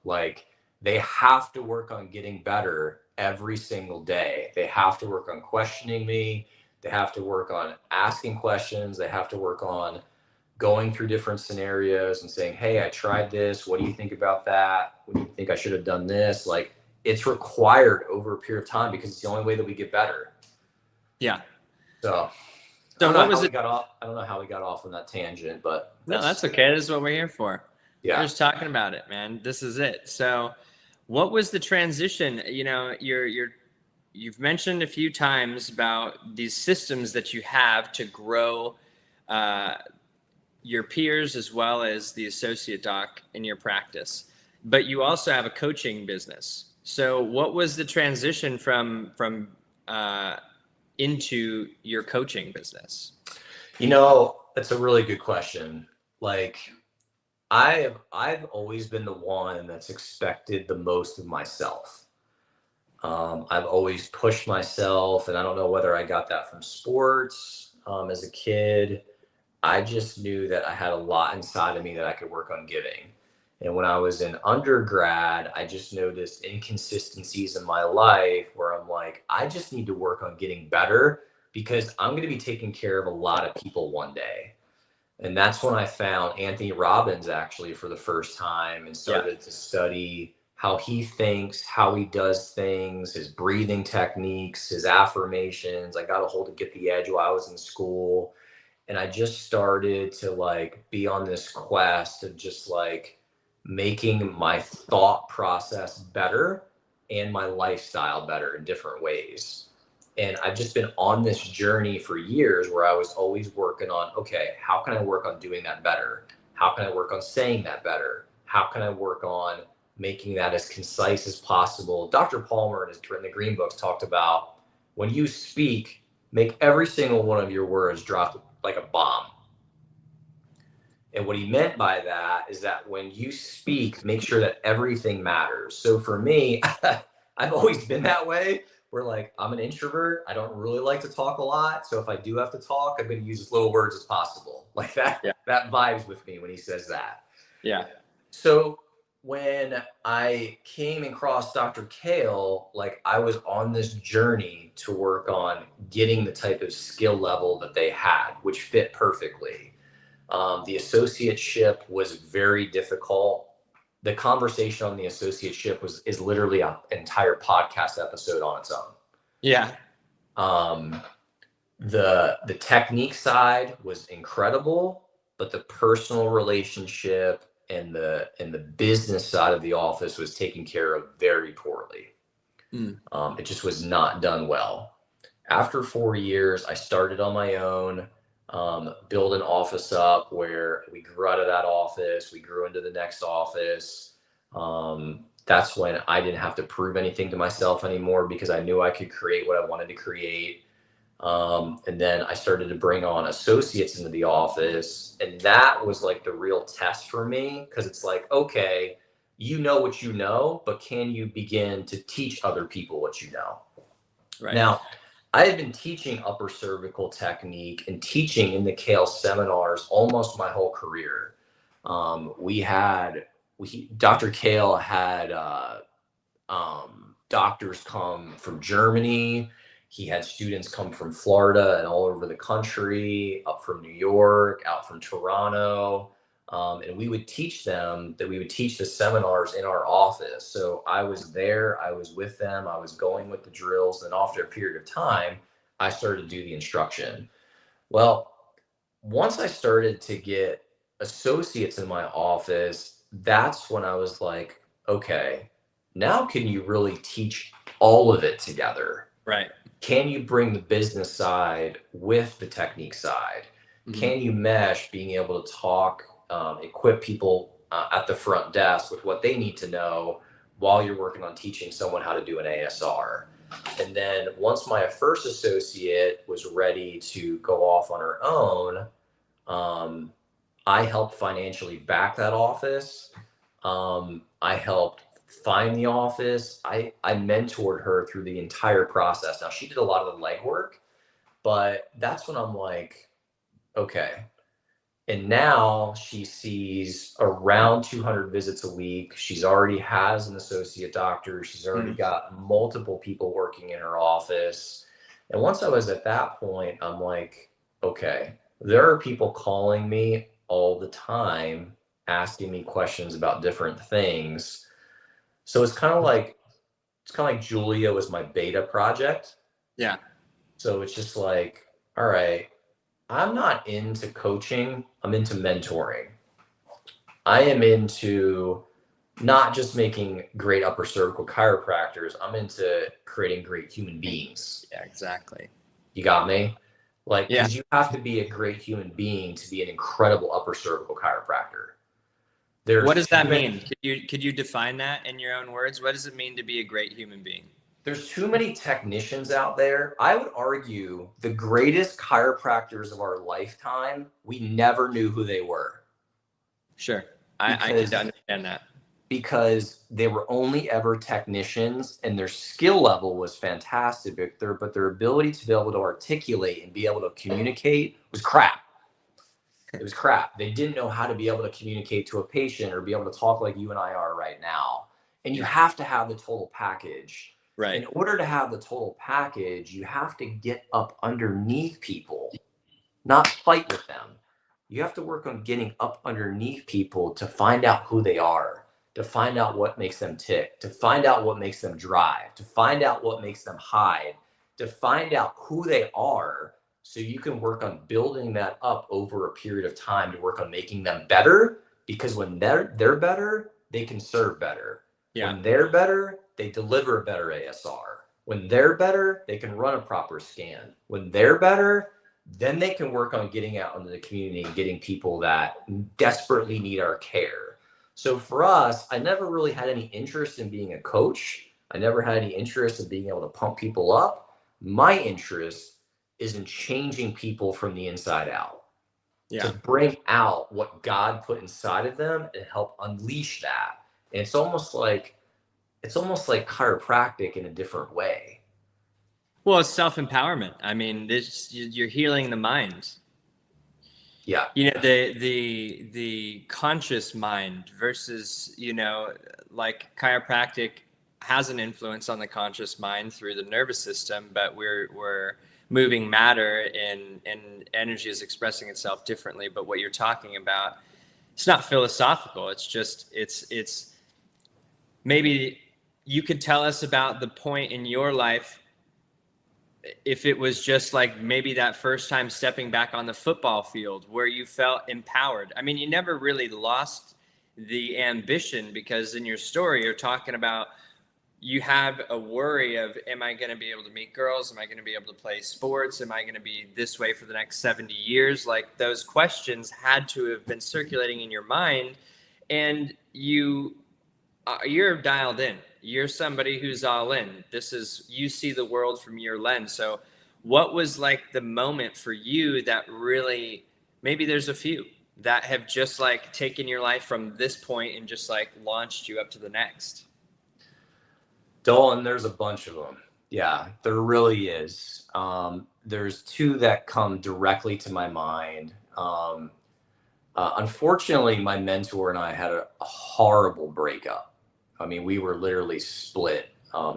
They have to work on getting better every single day. They have to work on questioning me. They have to work on asking questions. They have to work on going through different scenarios and saying, hey, I tried this. What do you think about that? What do you think I should have done this? It's required over a period of time because it's the only way that we get better. Yeah. So what was it? I don't know how we got off on that tangent, but no, that's okay. This is what we're here for. Yeah. We're just talking about it, man. This is it. So what was the transition? You've mentioned a few times about these systems that you have to grow your peers as well as the associate doc in your practice, but you also have a coaching business. So what was the transition from into your coaching business? That's a really good question. I've always been the one that's expected the most of myself. I've always pushed myself, and I don't know whether I got that from sports as a kid. I just knew that I had a lot inside of me that I could work on giving. And when I was in undergrad, I just noticed inconsistencies in my life where I'm like, I just need to work on getting better because I'm going to be taking care of a lot of people one day. And that's when I found Anthony Robbins actually for the first time and started to study how he thinks, how he does things, his breathing techniques, his affirmations. I got a hold of Get the Edge while I was in school. And I just started to be on this quest of just making my thought process better and my lifestyle better in different ways. And I've just been on this journey for years where I was always working on, okay, how can I work on doing that better? How can I work on saying that better? How can I work on making that as concise as possible? Dr. Palmer in the Green Books talked about when you speak, make every single one of your words drop like a bomb. And what he meant by that is that when you speak, make sure that everything matters. So for me, I've always been that way where I'm an introvert. I don't really like to talk a lot. So if I do have to talk, I'm going to use as little words as possible. That vibes with me when he says that. Yeah. So when I came across Dr. Kale, I was on this journey to work on getting the type of skill level that they had, which fit perfectly. The associateship was very difficult. The conversation on the associateship is literally an entire podcast episode on its own. Yeah. The technique side was incredible, but the personal relationship and the business side of the office was taken care of very poorly. It just was not done well. After 4 years, I started on my own, build an office up where we grew out of that office. We grew into the next office. That's when I didn't have to prove anything to myself anymore because I knew I could create what I wanted to create. And then I started to bring on associates into the office, and that was the real test for me because it's okay, you know what you know, but can you begin to teach other people what you know? Right. Now, I had been teaching upper cervical technique and teaching in the Kale seminars almost my whole career. Dr. Kale had doctors come from Germany. He had students come from Florida and all over the country, up from New York, out from Toronto. And we would teach them that we would teach the seminars in our office. So I was there, I was with them, I was going with the drills. And after a period of time, I started to do the instruction. Well, once I started to get associates in my office, that's when I was like, okay, now can you really teach all of it together? Right. Can you bring the business side with the technique side? Can you mesh being able to talk, equip people at the front desk with what they need to know while you're working on teaching someone how to do an ASR? And then once my first associate was ready to go off on her own, I helped financially back that office. I helped find the office. I mentored her through the entire process. Now she did a lot of the legwork, but that's when I'm like, okay. And now she sees around 200 visits a week. She's already has an associate doctor. She's already got multiple people working in her office. And once I was at that point, I'm like, okay, there are people calling me all the time, asking me questions about different things. So it's kind of like Julia was my beta project. Yeah. So it's just like, all right, I'm not into coaching, I'm into mentoring. I am into not just making great upper cervical chiropractors, I'm into creating great human beings. Yeah, exactly. You got me? Like, Yeah. because you have to be a great human being to be an incredible upper cervical chiropractor. What does that mean? Could you define that in your own words? What does it mean to be a great human being? There's too many technicians out there. I would argue the greatest chiropractors of our lifetime, we never knew who they were. Sure. I can understand that. Because they were only ever technicians and their skill level was fantastic, but their ability to be able to articulate and be able to communicate was crap. It was crap. They didn't know how to be able to communicate to a patient or be able to talk like you and I are right now. And you have to have the total package. Right. In order to have the total package, you have to get up underneath people, not fight with them. You have to work on getting up underneath people to find out who they are, to find out what makes them tick, to find out what makes them drive, to find out what makes them hide, to find out who they are, so you can work on building that up over a period of time to work on making them better, because when they're better, they can serve better. Yeah. When they're better, they deliver a better ASR. When they're better, they can run a proper scan. When they're better, then they can work on getting out into the community and getting people that desperately need our care. So for us, I never really had any interest in being a coach. I never had any interest in being able to pump people up. My interest is in changing people from the inside out. Yeah. To bring out what God put inside of them and help unleash that. And it's almost like chiropractic in a different way. Well, it's self-empowerment. I mean, you're healing the mind. Yeah. You know, the conscious mind versus, you know, like chiropractic has an influence on the conscious mind through the nervous system, but we're moving matter and energy is expressing itself differently. But what you're talking about, it's not philosophical. It's just, it's maybe you could tell us about the point in your life, if it was just like maybe that first time stepping back on the football field where you felt empowered. I mean, you never really lost the ambition, because in your story, you're talking about you have a worry of, am I going to be able to meet girls? Am I going to be able to play sports? Am I going to be this way for the next 70 years? Like, those questions had to have been circulating in your mind, and you're dialed in. You're somebody who's all in. You see the world from your lens. So what was like the moment for you that really, maybe there's a few that have just like taken your life from this point and just like launched you up to the next? Dolan, there's a bunch of them. Yeah, there really is. There's two that come directly to my mind. Unfortunately, my mentor and I had a horrible breakup. I mean, we were literally split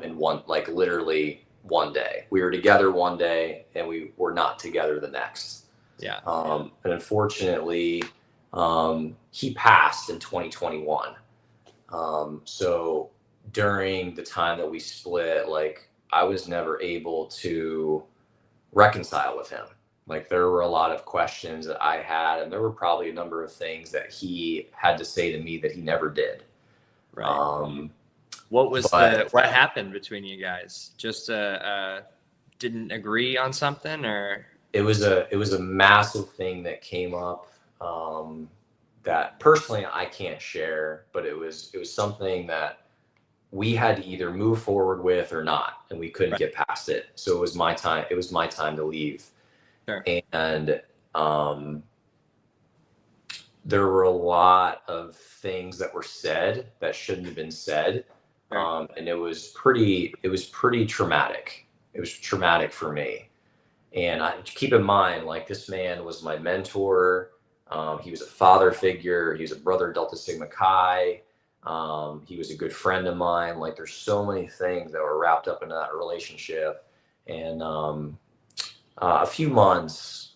in literally one day. We were together one day and we were not together the next. Yeah. And unfortunately, he passed in 2021. So during the time that we split, like, I was never able to reconcile with him. Like there were a lot of questions that I had, and there were probably a number of things that he had to say to me that he never did. Right. What happened between you guys? Just didn't agree on something, or it was a massive thing that came up, that personally I can't share, but it was something that we had to either move forward with or not, and we couldn't right. get past it. So it was my time. It was my time to leave. Sure. And there were a lot of things that were said that shouldn't have been said. Sure. And it was pretty traumatic. It was traumatic for me. And I keep in mind, like, this man was my mentor. He was a father figure. He was a brother Delta Sigma Chi. He was a good friend of mine. Like, there's so many things that were wrapped up into that relationship. And a few months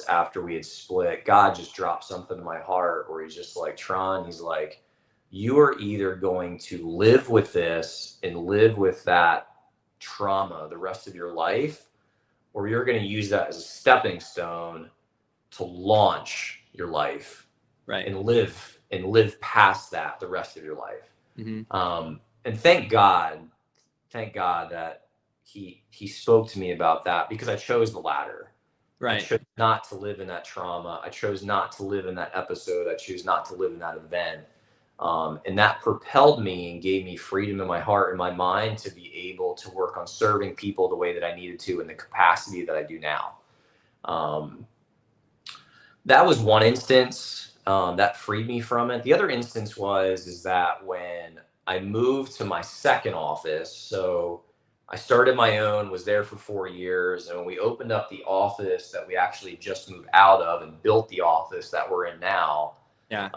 after we had split, God just dropped something in my heart where he's just like, Tron, he's like, you are either going to live with this and live with that trauma the rest of your life, or you're going to use that as a stepping stone to launch your life, right, and live past that the rest of your life. Mm-hmm. And thank God that he spoke to me about that, because I chose the latter. Right. I chose not to live in that trauma. I chose not to live in that episode. I chose not to live in that event. And that propelled me and gave me freedom in my heart and my mind to be able to work on serving people the way that I needed to in the capacity that I do now. That was one instance that freed me from it. The other instance is that when I moved to my second office, so I started my own, was there for 4 years. And when we opened up the office that we actually just moved out of and built the office that we're in now, yeah,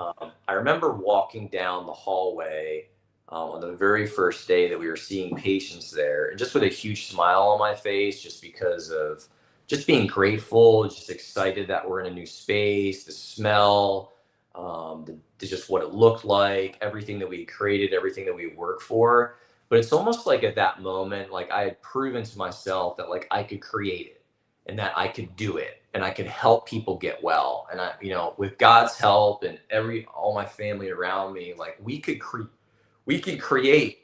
I remember walking down the hallway on the very first day that we were seeing patients there, and just with a huge smile on my face, just because of just being grateful, just excited that we're in a new space, the smell, just what it looked like, everything that we created, everything that we worked for. But it's almost like at that moment, like I had proven to myself that like I could create it and that I could do it and I could help people get well. And I, with God's help and all my family around me, like we could create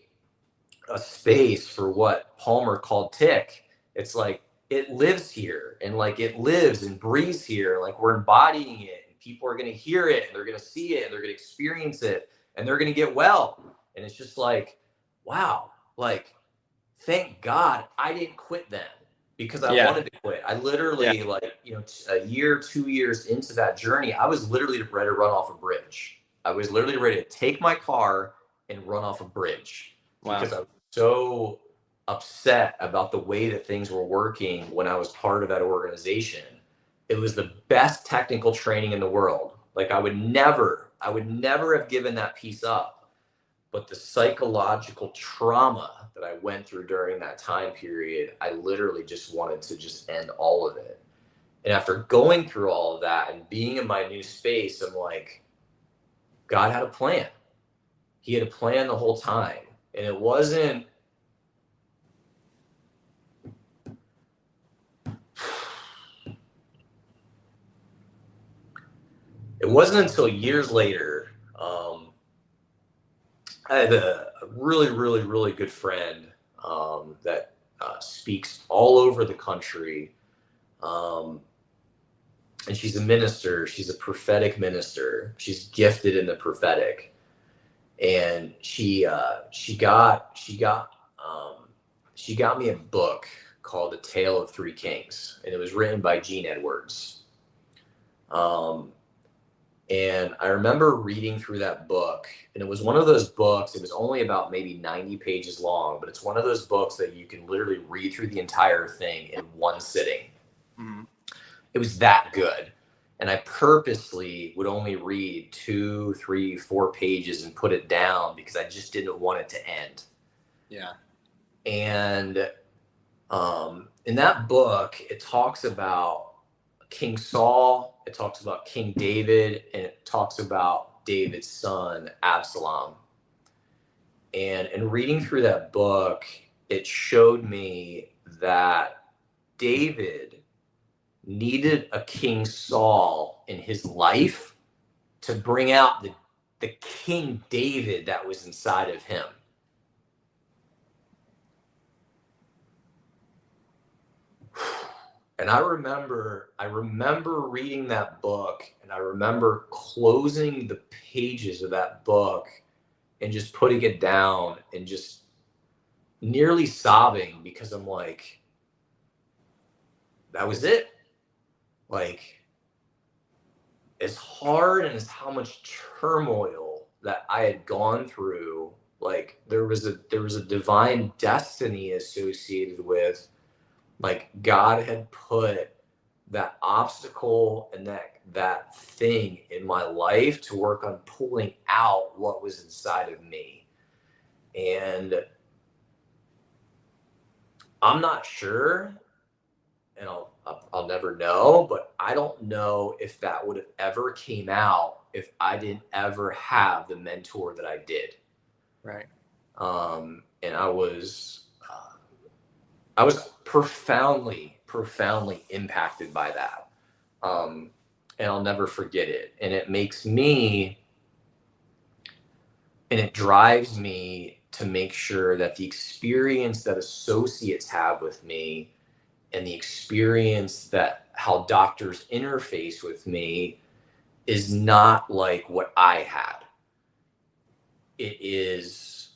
a space for what Palmer called tick. It's like it lives here, and like it lives and breathes here. Like we're embodying it, and people are going to hear it, and they're going to see it, and they're going to experience it, and they're going to get well. And it's just like, wow, like, thank God I didn't quit then, because I wanted to quit. I literally, a year, 2 years into that journey, I was literally ready to run off a bridge. I was literally ready to take my car and run off a bridge. Wow. Because I was so upset about the way that things were working when I was part of that organization. It was the best technical training in the world. Like I would never have given that piece up. But the psychological trauma that I went through during that time period, I literally just wanted to just end all of it. And after going through all of that and being in my new space, I'm like, God had a plan. He had a plan the whole time. And it wasn't until years later. I had a really, really, really good friend that speaks all over the country. And she's a minister. She's a prophetic minister. She's gifted in the prophetic. And she got me a book called The Tale of Three Kings. And it was written by Gene Edwards. And I remember reading through that book, and it was one of those books, it was only about maybe 90 pages long, but it's one of those books that you can literally read through the entire thing in one sitting. Mm-hmm. It was that good. And I purposely would only read 2, 3, 4 pages and put it down because I just didn't want it to end. Yeah. And in that book, it talks about King Saul, it talks about King David, and it talks about David's son, Absalom. And in reading through that book, it showed me that David needed a King Saul in his life to bring out the King David that was inside of him. And I remember reading that book, and I remember closing the pages of that book and just putting it down and just nearly sobbing, because I'm like, that was it. Like, as hard and as how much turmoil that I had gone through, like there was a divine destiny associated with, like, God had put that obstacle and that thing in my life to work on pulling out what was inside of me. And I'm not sure, and I'll never know, but I don't know if that would have ever came out if I didn't ever have the mentor that I did. Right. And I was profoundly impacted by that. And I'll never forget it. And it makes me, and it drives me to make sure that the experience that associates have with me and the experience that how doctors interface with me is not like what I had. It is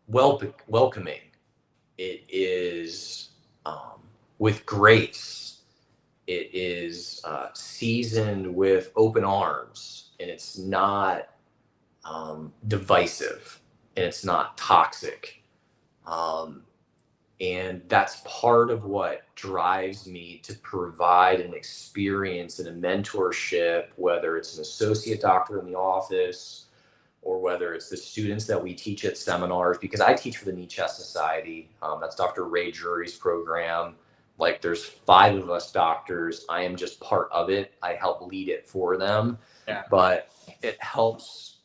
welcoming. It is with grace. It is seasoned with open arms, and it's not divisive, and it's not toxic. And that's part of what drives me to provide an experience and a mentorship, whether it's an associate doctor in the office or whether it's the students that we teach at seminars, because I teach for the Knee Chest Society. That's Dr. Ray Jury's program. Like, there's 5 of us doctors. I am just part of it. I help lead it for them. Yeah. But it helps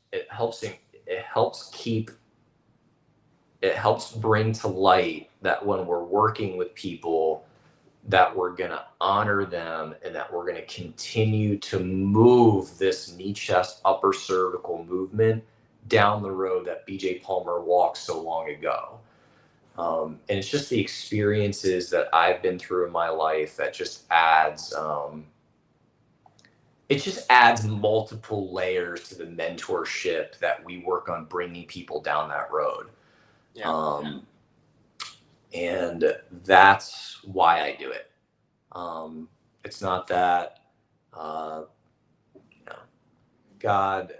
bring to light that when we're working with people, that we're going to honor them and that we're going to continue to move this knee, chest, upper cervical movement down the road that BJ Palmer walked so long ago. And it's just the experiences that I've been through in my life that just adds, multiple layers to the mentorship that we work on bringing people down that road. Yeah. And that's why I do it. It's not that, God,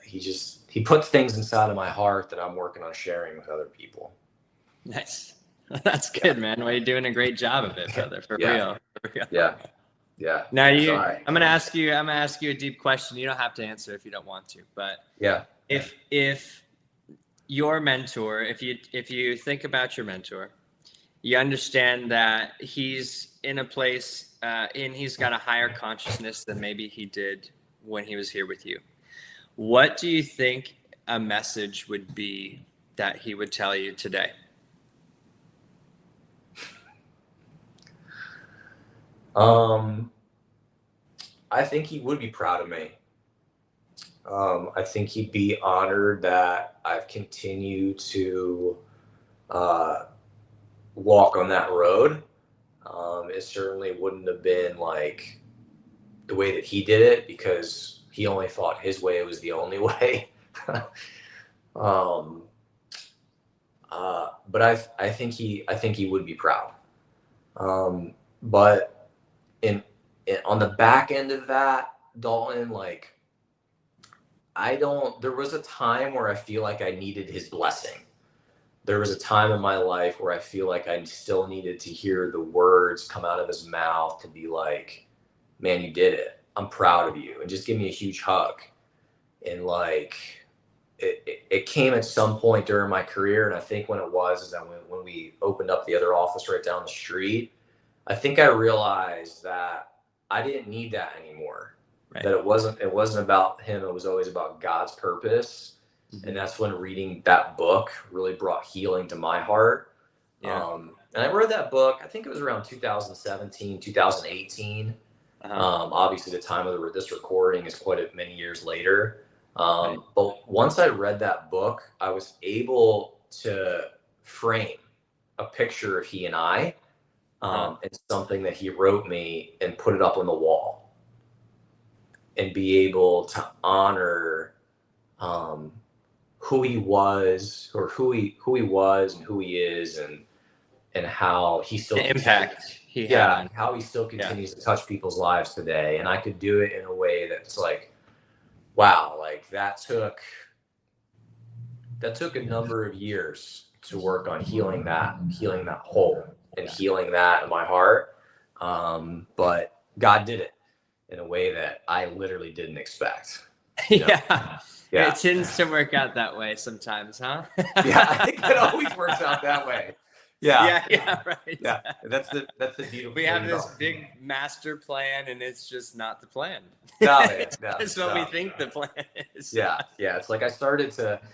he puts things inside of my heart that I'm working on sharing with other people. Nice. That's good, man. Well, you're doing a great job of it, brother. For real. Yeah. Now I'm gonna ask you a deep question. You don't have to answer if you don't want to, but yeah. If your mentor, if you think about your mentor, you understand that he's in a place and he's got a higher consciousness than maybe he did when he was here with you. What do you think a message would be that he would tell you today? I think he would be proud of me. I think he'd be honored that I've continued to walk on that road. It certainly wouldn't have been like the way that he did it, because he only thought his way was the only way. But I think he would be proud. But on the back end of that, Dalton, like, there was a time where I feel like I needed his blessing. There was a time in my life where I feel like I still needed to hear the words come out of his mouth to be like, man, you did it. I'm proud of you. And just give me a huge hug. And like, it came at some point during my career. And I think when it was is that when we opened up the other office right down the street, I think I realized that I didn't need that anymore. Right. That it wasn't about him. It was always about God's purpose. Mm-hmm. And that's when reading that book really brought healing to my heart. Yeah. And I read that book, I think it was around 2017, 2018. Obviously, the time of this recording is quite many years later. Right. But once I read that book, I was able to frame a picture of he and I, and something that he wrote me, and put it up on the wall, and be able to honor who he was, or who he was, and who he is, and how he still The impact he had yeah, on. how he still continues to touch people's lives today. And I could do it in a way that's like, wow, like that took a number of years to work on healing that hole, and healing that in my heart. But God did it in a way that I literally didn't expect. You know? Yeah. It tends to work out that way sometimes, huh? Yeah, I think it always works out that way. Yeah, right. Yeah, that's the beautiful. We have this big master plan, and it's just not the plan. No, That's what we think the plan is. Yeah. It's like I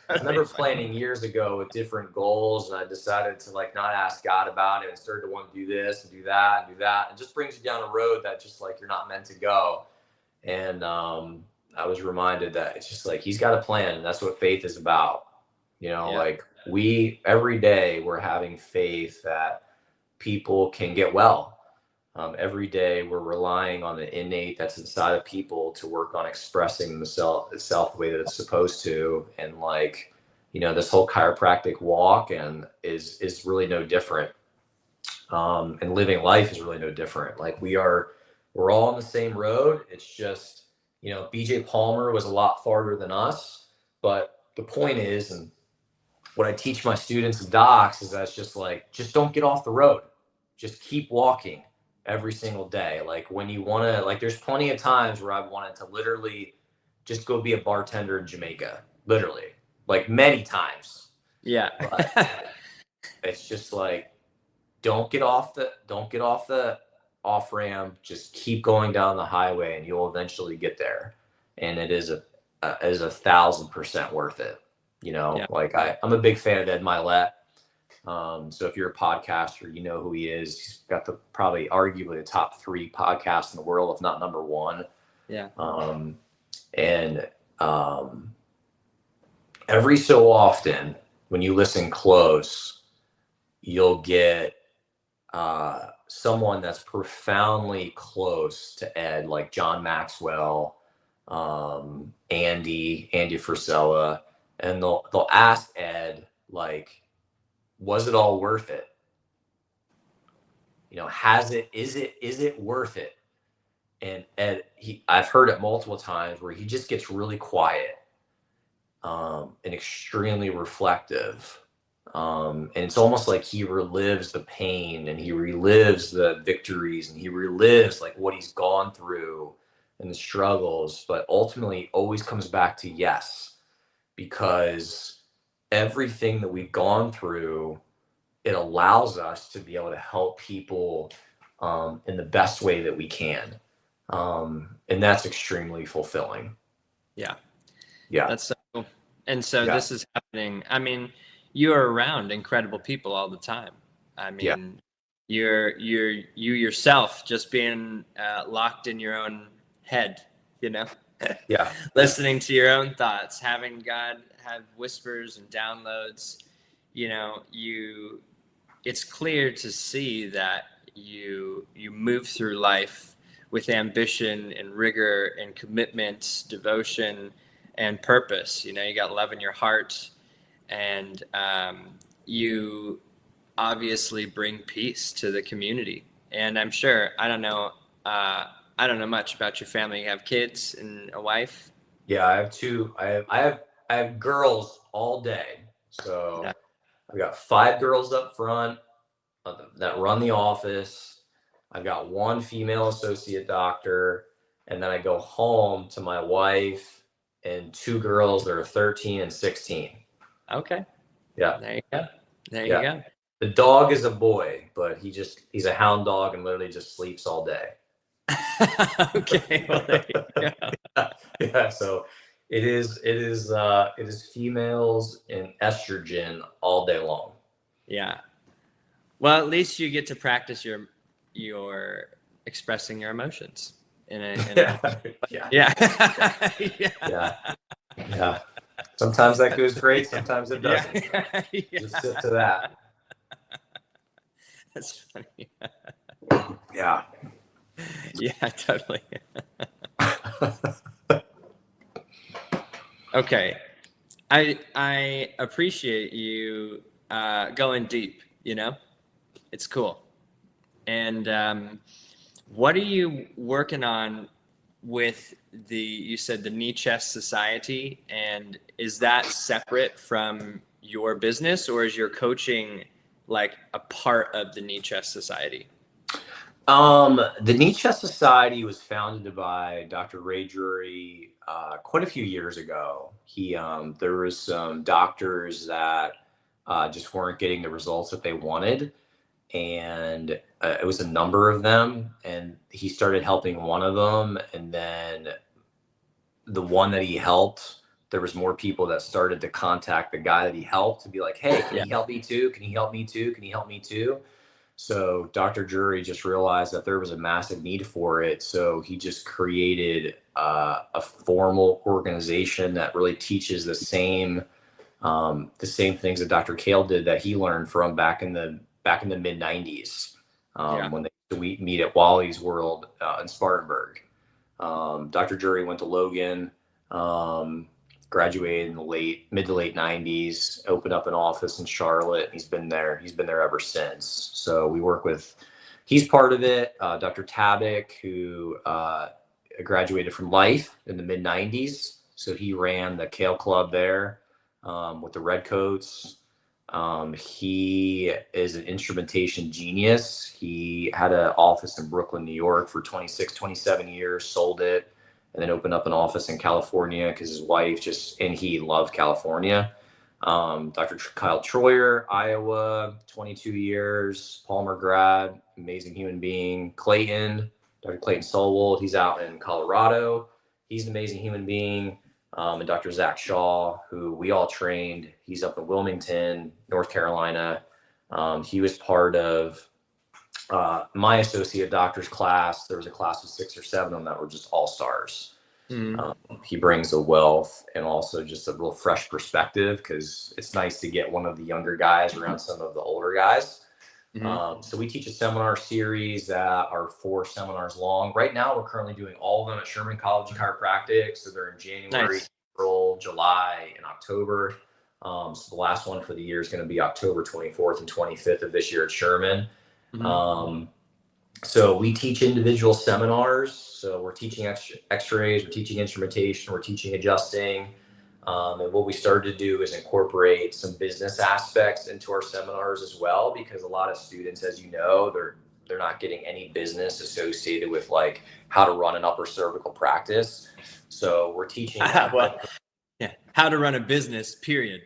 remember planning years ago with different goals, and I decided to like not ask God about it, and started to want to do this and do that and do that. It just brings you down a road that just like you're not meant to go. And I was reminded that it's just like He's got a plan, and that's what faith is about. Like every day we're having faith that people can get well. Every day we're relying on the innate that's inside of people to work on expressing itself the way that it's supposed to. And like, this whole chiropractic walk and is really no different. And living life is really no different. Like we're all on the same road. It's just, BJ Palmer was a lot farther than us, but the point is, and what I teach my students and docs is that it's just like, just don't get off the road. Just keep walking every single day. Like when you want to, like there's plenty of times where I've wanted to literally just go be a bartender in Jamaica, literally, like many times. Yeah. But it's just like, don't get off the off ramp. Just keep going down the highway, and you'll eventually get there. And it is 1,000% worth it. Like I'm a big fan of Ed Milet. So if you're a podcaster, you know who he is. He's got probably arguably the top 3 podcasts in the world, if not number 1. Yeah. Every so often, when you listen close, you'll get someone that's profoundly close to Ed, like John Maxwell, Andy Frisella, and they'll ask Ed, like, was it all worth it? Is it worth it? And Ed, I've heard it multiple times where he just gets really quiet, and extremely reflective. And it's almost like he relives the pain, and he relives the victories, and he relives like what he's gone through and the struggles, but ultimately always comes back to yes, because everything that we've gone through, it allows us to be able to help people in the best way that we can. And that's extremely fulfilling. Yeah. That's so cool. And so this is happening. I mean, you're around incredible people all the time. I mean, you yourself just being locked in your own head, listening to your own thoughts, having God have whispers and downloads, it's clear to see that you move through life with ambition and rigor and commitment, devotion and purpose. You got love in your heart, and you obviously bring peace to the community. And I'm sure, I don't know much about your family. You have kids and a wife? Yeah, I have 2. I have girls all day. So I've got 5 girls up front that run the office. I've got 1 female associate doctor, and then I go home to my wife and 2 girls that are 13 and 16. Okay. Yeah. There you go. There you go. The dog is a boy, but he's a hound dog and literally just sleeps all day. Okay. Well, there you go. Yeah. So it is females and estrogen all day long. Yeah. Well, at least you get to practice your expressing your emotions Yeah. yeah. Yeah. Sometimes that goes great. Sometimes it doesn't. Yeah. Just sit to that. That's funny. Yeah. Yeah, totally. Okay. I appreciate you going deep, it's cool. And what are you working on with you said the Knee Chest Society, and is that separate from your business, or is your coaching like a part of the Knee Chest Society? The Knee Chest Society was founded by Dr. Ray Drury quite a few years ago. There was some doctors that just weren't getting the results that they wanted, and it was a number of them. And he started helping one of them, and then the one that he helped, there was more people that started to contact the guy that he helped to be like, "Hey, can he help me too? Can he help me too? Can he help me too?" So Dr. Drury just realized that there was a massive need for it. So he just created a formal organization that really teaches the same things that Dr. Kale did, that he learned from back in the mid '90s when we meet at Wally's World in Spartanburg. Dr. Drury went to Logan. Graduated in the mid to late '90s, opened up an office in Charlotte. He's been there ever since. So we work with, he's part of it. Dr. Tabak, who graduated from Life in the mid '90s. So he ran the Kale Club there with the Redcoats. He is an instrumentation genius. He had an office in Brooklyn, New York for 27 years, sold it, and then opened up an office in California because his wife and he loved California. Dr. Kyle Troyer, Iowa, 22 years, Palmer grad, amazing human being. Dr. Clayton Solwold, he's out in Colorado. He's an amazing human being. And Dr. Zach Shaw, who we all trained, he's up in Wilmington, North Carolina. He was part of my associate doctor's class. There was a class of 6 or 7 of them that were just all stars. He brings a wealth and also just a real fresh perspective, because it's nice to get one of the younger guys around some of the older guys. So we teach a seminar series that are 4 seminars long. Right now, we're currently doing all of them at Sherman College of Chiropractic. So they're in January, April, July, and October. So the last one for the year is going to be October 24th and 25th of this year at Sherman. So we teach individual seminars. So we're teaching x-rays, we're teaching instrumentation, we're teaching adjusting. And what we started to do is incorporate some business aspects into our seminars as well, because a lot of students, as you know, they're not getting any business associated with like how to run an upper cervical practice. So we're teaching how to run a business, period.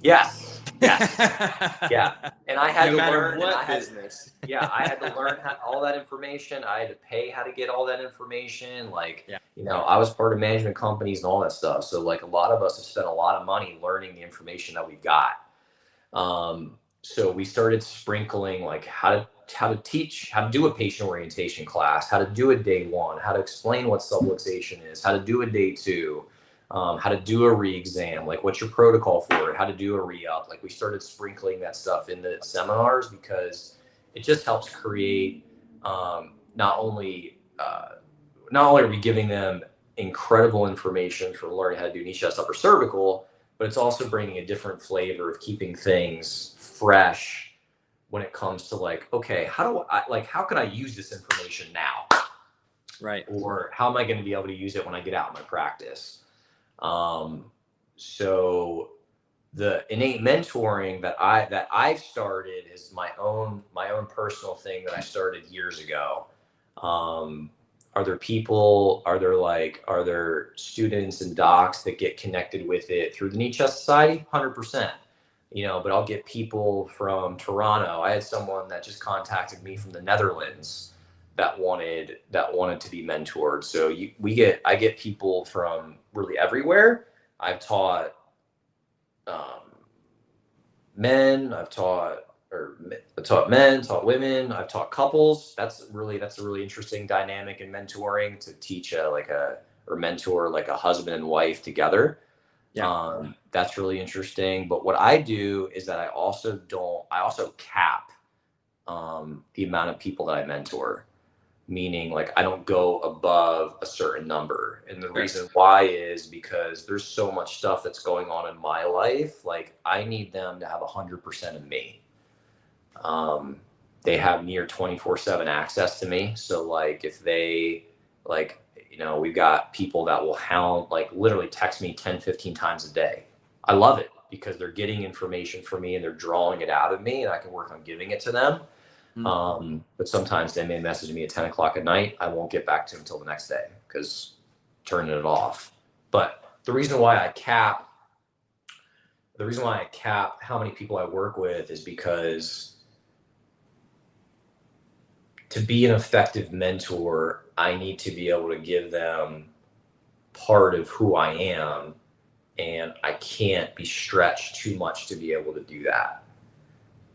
Yes. Yeah. And I had to learn what business. I had to learn all that information. I had to pay how to get all that information. I was part of management companies and all that stuff. So like a lot of us have spent a lot of money learning the information that we've got. So we started sprinkling like how to teach, how to do a patient orientation class, how to do a day 1, how to explain what subluxation is, how to do a day 2. How to do a re-exam, like what's your protocol for it, how to do a re-up. Like we started sprinkling that stuff in the seminars because it just helps create, not only are we giving them incredible information for learning how to do knee, chest, upper cervical, but it's also bringing a different flavor of keeping things fresh when it comes to like, okay, how can I use this information now? Right. Or how am I going to be able to use it when I get out in my practice? So the innate mentoring that I've started is my own personal thing that I started years ago. Are there students and docs that get connected with it through the Knee Chest Society? 100%. But I'll get people from Toronto. I had someone that just contacted me from the Netherlands that wanted to be mentored. So I get people from really everywhere. I've taught men, I've taught I taught men, taught women. I've taught couples. That's a really interesting dynamic in mentoring, to teach or mentor like a husband and wife together. Yeah. That's really interesting. But what I do is that I also cap the amount of people that I mentor, meaning like I don't go above a certain number. And the Sure. reason why is because there's so much stuff that's going on in my life. Like I need them to have 100% of me. They have near 24/7 access to me. So like if they like, we've got people that will like literally text me 10, 15 times a day. I love it because they're getting information from me and they're drawing it out of me and I can work on giving it to them. But sometimes they may message me at 10 o'clock at night. I won't get back to them until the next day because turning it off. But the reason why I cap how many people I work with is because to be an effective mentor, I need to be able to give them part of who I am, and I can't be stretched too much to be able to do that.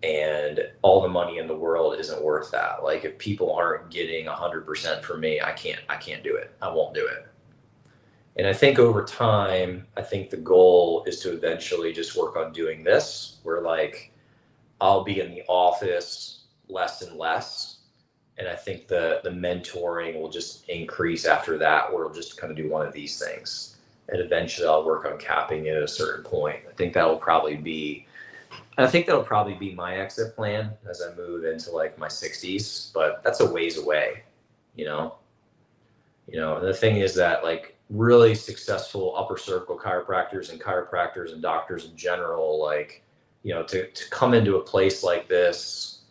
And all the money in the world isn't worth that. Like if people aren't getting 100% from me, I can't do it. I won't do it. And I think over time, I think the goal is to eventually just work on doing this, where like I'll be in the office less and less. And I think the mentoring will just increase after that, where we'll just kind of do one of these things. And eventually I'll work on capping it at a certain point. I think that'll probably be my exit plan as I move into like my 60s, but that's a ways away, and the thing is that like really successful upper circle chiropractors and doctors in general, like, to come into a place like this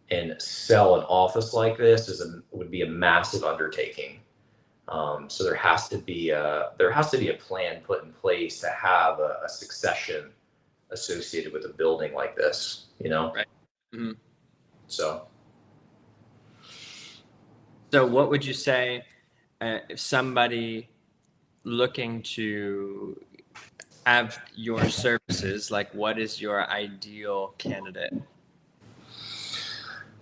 and sell an office like this would be a massive undertaking. So there has to be a plan put in place to have a succession associated with a building like this, Right. Mm-hmm. So what would you say if somebody looking to have your services, like what is your ideal candidate?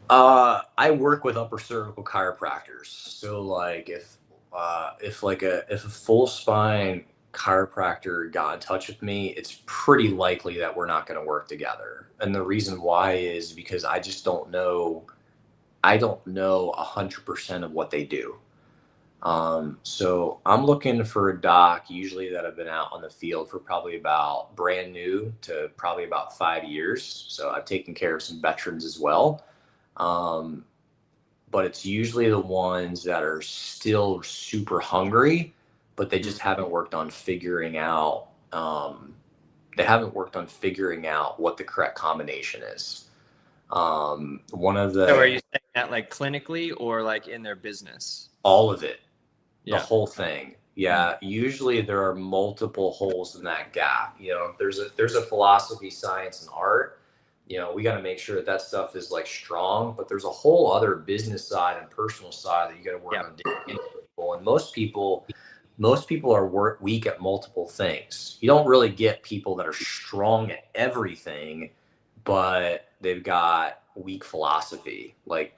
I work with upper cervical chiropractors. So like if a full spine chiropractor got in touch with me, it's pretty likely that we're not going to work together. And the reason why is because I just don't know 100% of what they do. So I'm looking for a doc usually that have been out on the field for probably about brand new to probably about 5 years. So I've taken care of some veterans as well. But it's usually the ones that are still super hungry, but they just haven't worked on figuring out, what the correct combination is. So are you saying that like clinically or like in their business? All of it. Yeah. The whole thing. Yeah. Usually there are multiple holes in that gap. There's a philosophy, science, and art. We got to make sure that stuff is like strong, but there's a whole other business side and personal side that you got to work on digging into people. And most people are weak at multiple things. You don't really get people that are strong at everything, but they've got weak philosophy. Like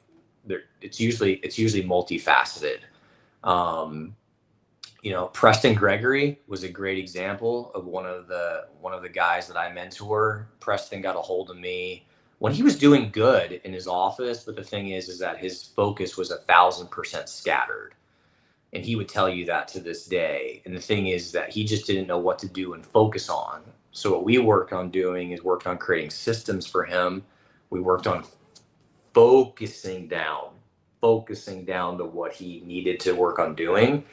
it's usually multifaceted. Preston Gregory was a great example of one of the guys that I mentor. Preston got a hold of me when he was doing good in his office, but the thing is that his focus was 1,000% scattered, and he would tell you that to this day. And the thing is that he just didn't know what to do and focus on. So what we worked on doing is worked on creating systems for him. We worked on focusing down to what he needed to work on doing.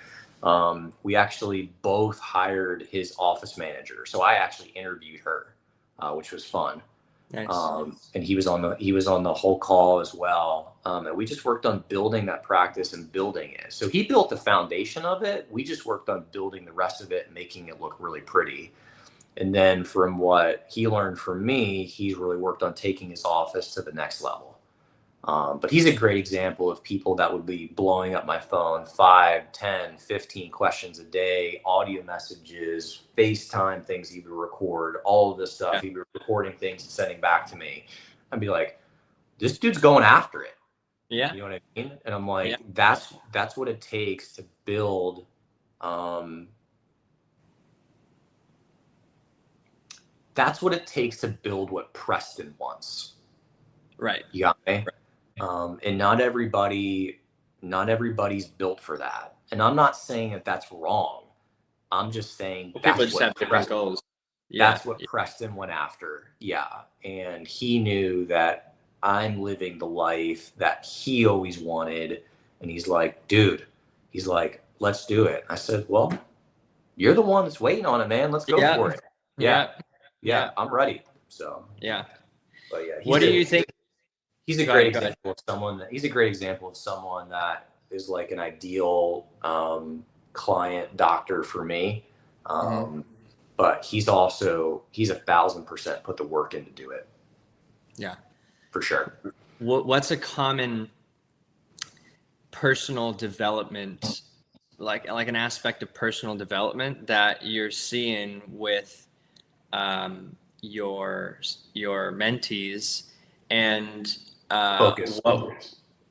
We actually both hired his office manager. So I actually interviewed her, which was fun. Nice. And he was on the whole call as well. And we just worked on building that practice and building it. So he built the foundation of it. We just worked on building the rest of it and making it look really pretty. And then from what he learned from me, he's really worked on taking his office to the next level. But he's a great example of people that would be blowing up my phone 5, 10, 15 questions a day, audio messages, FaceTime things he would record, all of this stuff. He'd be recording things and sending back to me. I'd be like, this dude's going after it. Yeah. You know what I mean? And I'm like, Yeah. that's what it takes to build. That's what it takes to build what Preston wants. Right. You got me? Right. And not everybody's built for that. And I'm not saying that that's wrong. I'm just saying People just have different goals. Yeah. That's what Preston went after. Yeah. And he knew that I'm living the life that he always wanted. And he's like, dude, he's like, let's do it. I said, well, you're the one that's waiting on it, man. Let's go for it. Yeah. I'm ready. So, yeah. But yeah. What do you think? He's a great example of someone that is like an ideal client doctor for me. But he's 1,000% put the work in to do it. Yeah, for sure. What's a common personal development, like an aspect of personal development that you're seeing with your mentees? And focus.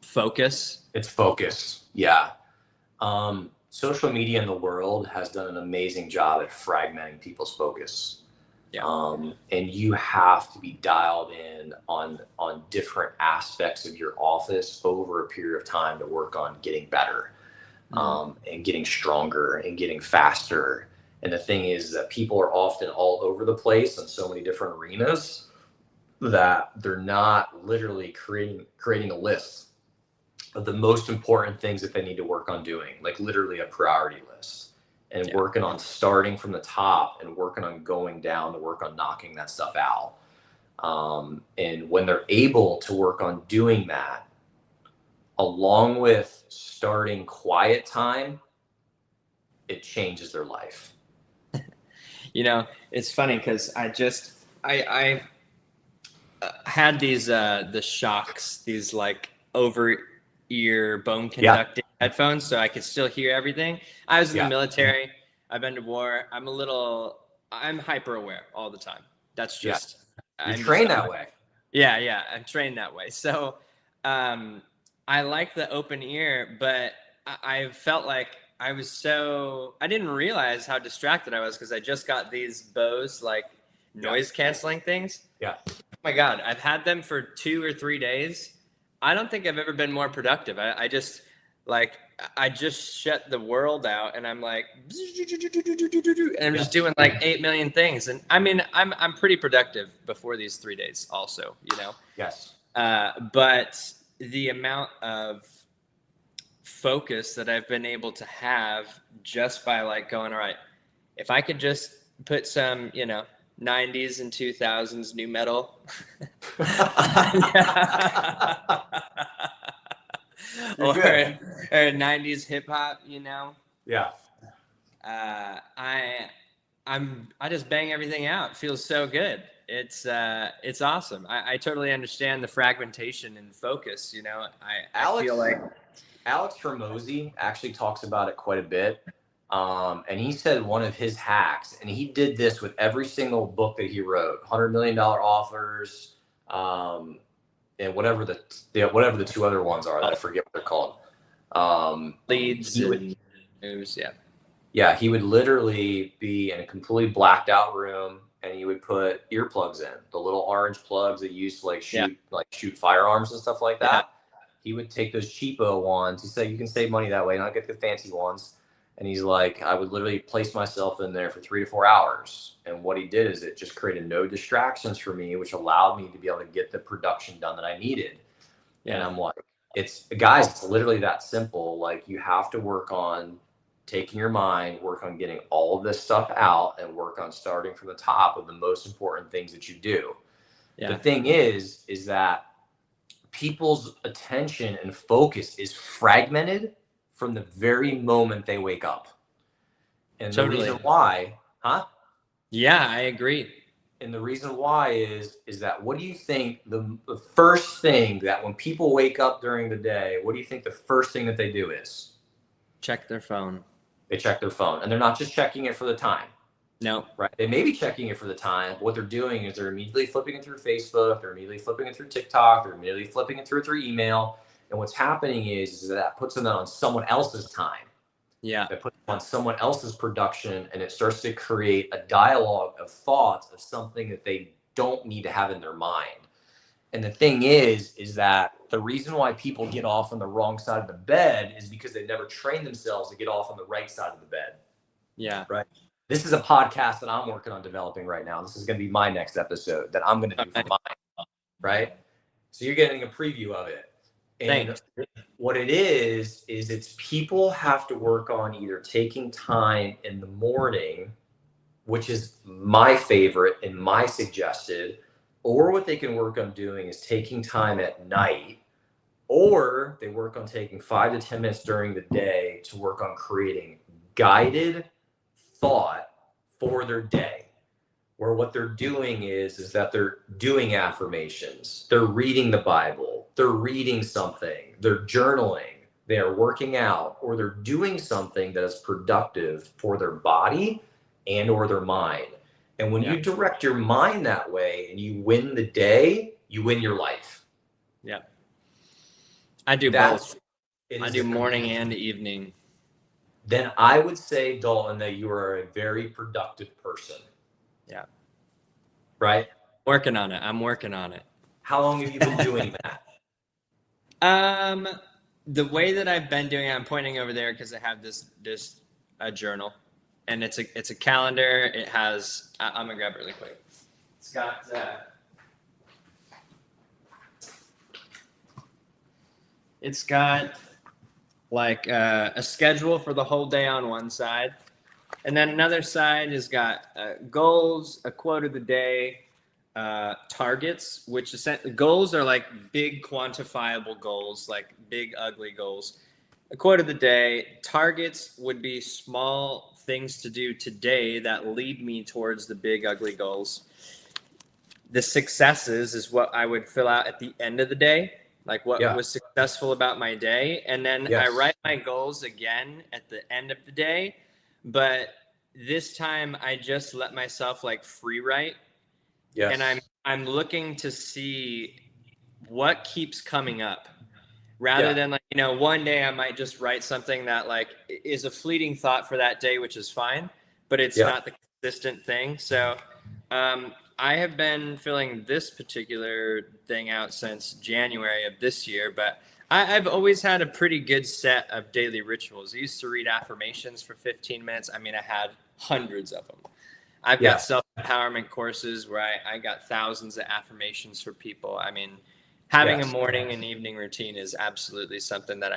Focus. It's focus. Yeah. Social media in the world has done an amazing job at fragmenting people's focus. Yeah. And you have to be dialed in on different aspects of your office over a period of time to work on getting better, and getting stronger and getting faster. And the thing is that people are often all over the place in so many different arenas that they're not literally creating a list of the most important things that they need to work on doing, like literally a priority list, and working on starting from the top and working on going down to work on knocking that stuff out. And when they're able to work on doing that, along with starting quiet time, it changes their life. You know, it's funny because I had these the shocks, these like over ear bone conducting headphones, so I could still hear everything. I was in the military. I've been to war. I'm hyper aware all the time. That's just you train that way. Yeah, I'm trained that way. So I like the open ear, but I felt like I didn't realize how distracted I was because I just got these Bose like noise canceling things. Yeah. Oh my God, I've had them for 2 or 3 days. I don't think I've ever been more productive. I just shut the world out, and I'm like, and I'm just doing like 8 million things. And I mean, I'm pretty productive before these 3 days also, you know? Yes. But the amount of focus that I've been able to have just by like going, all right, if I could just put some, 90s and 2000s new metal or 90s hip hop, Yeah. I just bang everything out. It feels so good. It's awesome. I totally understand the fragmentation and focus. I feel like Alex Hormozy actually talks about it quite a bit. And he said one of his hacks, and he did this with every single book that he wrote, $100 million offers, and whatever the 2 other ones are that I forget what they're called. Leads and news. Yeah. Yeah. He would literally be in a completely blacked out room, and he would put earplugs in, the little orange plugs that you used to shoot firearms and stuff like that. Yeah. He would take those cheapo ones. He said, you can save money that way, not get the fancy ones. And he's like, I would literally place myself in there for 3 to 4 hours. And what he did is it just created no distractions for me, which allowed me to be able to get the production done that I needed. Yeah. And I'm like, it's literally that simple. Like, you have to work on taking your mind, work on getting all of this stuff out, and work on starting from the top of the most important things that you do. Yeah. The thing is that people's attention and focus is fragmented from the very moment they wake up. And the reason why, Yeah, I agree. And the reason why is that, what do you think the first thing that when people wake up during the day, what do you think the first thing that they do is? Check their phone. They check their phone, and they're not just checking it for the time. No. right? They may be checking it for the time, but what they're doing is they're immediately flipping it through Facebook, they're immediately flipping it through TikTok, they're immediately flipping it through email. And what's happening is that puts them on someone else's time. Yeah. That puts them on someone else's production, and it starts to create a dialogue of thoughts of something that they don't need to have in their mind. And the thing is that the reason why people get off on the wrong side of the bed is because they never train themselves to get off on the right side of the bed. Yeah. Right. This is a podcast that I'm working on developing right now. This is going to be my next episode that I'm going to do for mine. Right. So you're getting a preview of it. And Thanks. what it is it's people have to work on either taking time in the morning, which is my favorite and my suggested, or what they can work on doing is taking time at night, or they work on taking 5 to 10 minutes during the day to work on creating guided thought for their day, where what they're doing is that they're doing affirmations, they're reading the Bible, they're reading something, they're journaling, they're working out, or they're doing something that is productive for their body and or their mind. And when you direct your mind that way and you win the day, you win your life. Yeah. I do both. I do morning and evening. Then I would say, Dalton, that you are a very productive person. Yeah. Right? Working on it. I'm working on it. How long have you been doing that? The way that I've been doing it, I'm pointing over there because I have this a journal, and it's a calendar. It has. I'm gonna grab it really quick. It's got. It's got like a schedule for the whole day on one side, and then another side has got goals, a quote of the day, targets, which goals are like big quantifiable goals, like big ugly goals. A quote of the day. Targets would be small things to do today that lead me towards the big ugly goals. The successes is what I would fill out at the end of the day, like what was successful about my day. And then I write my goals again at the end of the day, but this time I just let myself like free write. Yes. And I'm looking to see what keeps coming up rather than like, one day I might just write something that like is a fleeting thought for that day, which is fine, but it's not the consistent thing. So I have been filling this particular thing out since January of this year, but I've always had a pretty good set of daily rituals. I used to read affirmations for 15 minutes. I mean, I had hundreds of them. I've got self-empowerment courses where I got thousands of affirmations for people. I mean, having a morning and evening routine is absolutely something that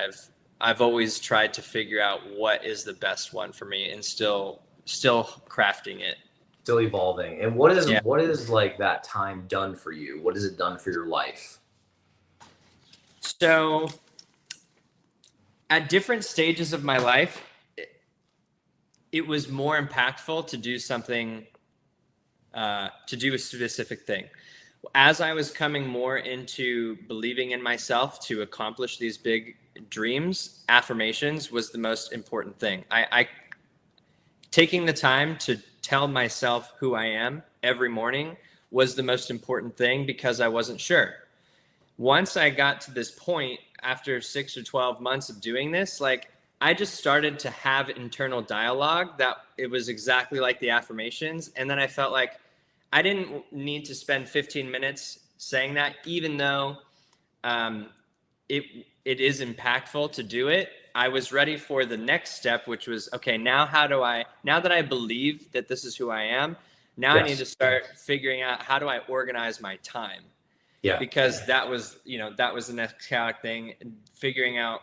I've always tried to figure out what is the best one for me, and still crafting it. Still evolving. And what is like that time done for you? What has it done for your life? So at different stages of my life, it was more impactful to do something, to do a specific thing. As I was coming more into believing in myself to accomplish these big dreams, affirmations was the most important thing. I taking the time to tell myself who I am every morning was the most important thing, because I wasn't sure. Once I got to this point, after 6 or 12 months of doing this, like I just started to have internal dialogue that it was exactly like the affirmations. And then I felt like I didn't need to spend 15 minutes saying that, even though it is impactful to do it. I was ready for the next step, which was, okay, now that I believe that this is who I am, now I need to start figuring out, how do I organize my time? Yeah. Because that was the next chaotic thing, figuring out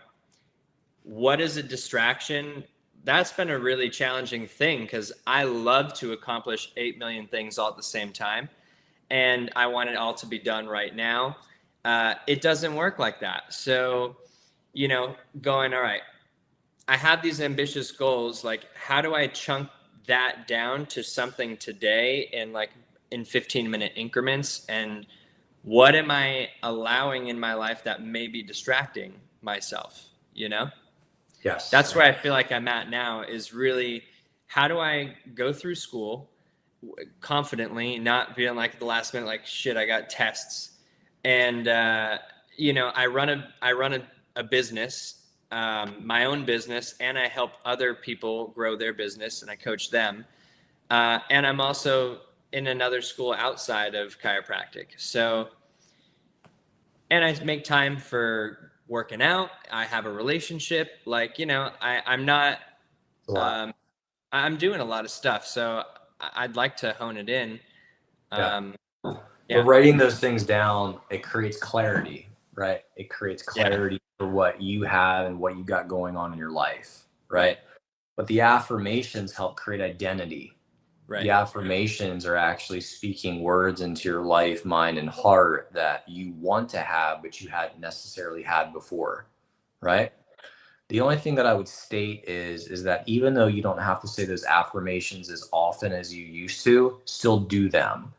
what is a distraction. That's been a really challenging thing, because I love to accomplish 8 million things all at the same time, and I want it all to be done right now. It doesn't work like that. So, going, all right, I have these ambitious goals. Like, how do I chunk that down to something today in 15-minute increments? And what am I allowing in my life that may be distracting myself? Yes. That's where I feel like I'm at now, is really how do I go through school confidently, not being like at the last minute, like, shit, I got tests. And, I run a business, my own business, and I help other people grow their business, and I coach them. And I'm also in another school outside of chiropractic. So, and I make time for working out. I have a relationship. Like, I'm not, I'm doing a lot of stuff. So I'd like to hone it in. Yeah. Yeah. But writing those things down, it creates clarity, right? It creates clarity for what you have and what you got going on in your life, right? But the affirmations help create identity. Right. The affirmations are actually speaking words into your life, mind, and heart that you want to have, but you hadn't necessarily had before, right? The only thing that I would state is that even though you don't have to say those affirmations as often as you used to, still do them.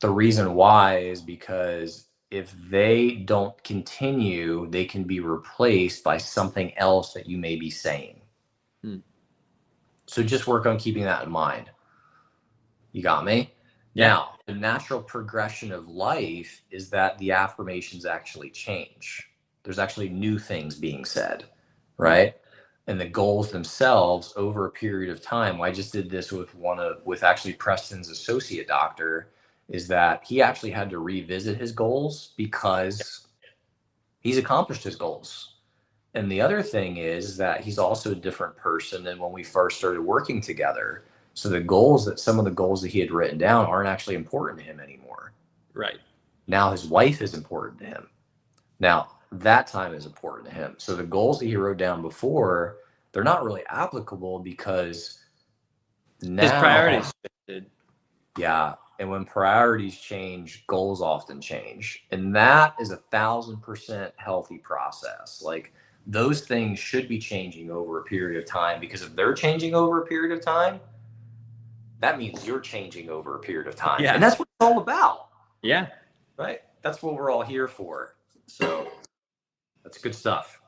The reason why is because if they don't continue, they can be replaced by something else that you may be saying. So just work on keeping that in mind. You got me? Yeah. Now, the natural progression of life is that the affirmations actually change. There's actually new things being said, right? And the goals themselves over a period of time. I just did this with actually Preston's associate doctor, is that he actually had to revisit his goals because he's accomplished his goals. And the other thing is that he's also a different person than when we first started working together. So some of the goals that he had written down aren't actually important to him anymore. Right. Now his wife is important to him. Now that time is important to him. So the goals that he wrote down before, they're not really applicable because now his priorities shifted. Yeah. And when priorities change, goals often change. And that is 1,000% healthy process. Like, those things should be changing over a period of time, because if they're changing over a period of time, that means you're changing over a period of time. Yeah. And that's what it's all about. Yeah. Right? That's what we're all here for. So that's good stuff.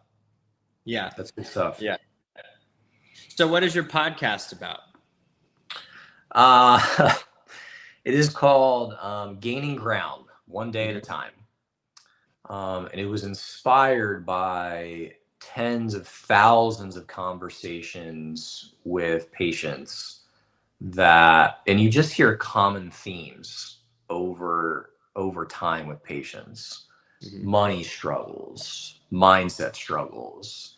Yeah. That's good stuff. Yeah. So what is your podcast about? It is called Gaining Ground, One Day at a Time. And it was inspired by tens of thousands of conversations with patients and you just hear common themes over time with patients. Money struggles, mindset struggles,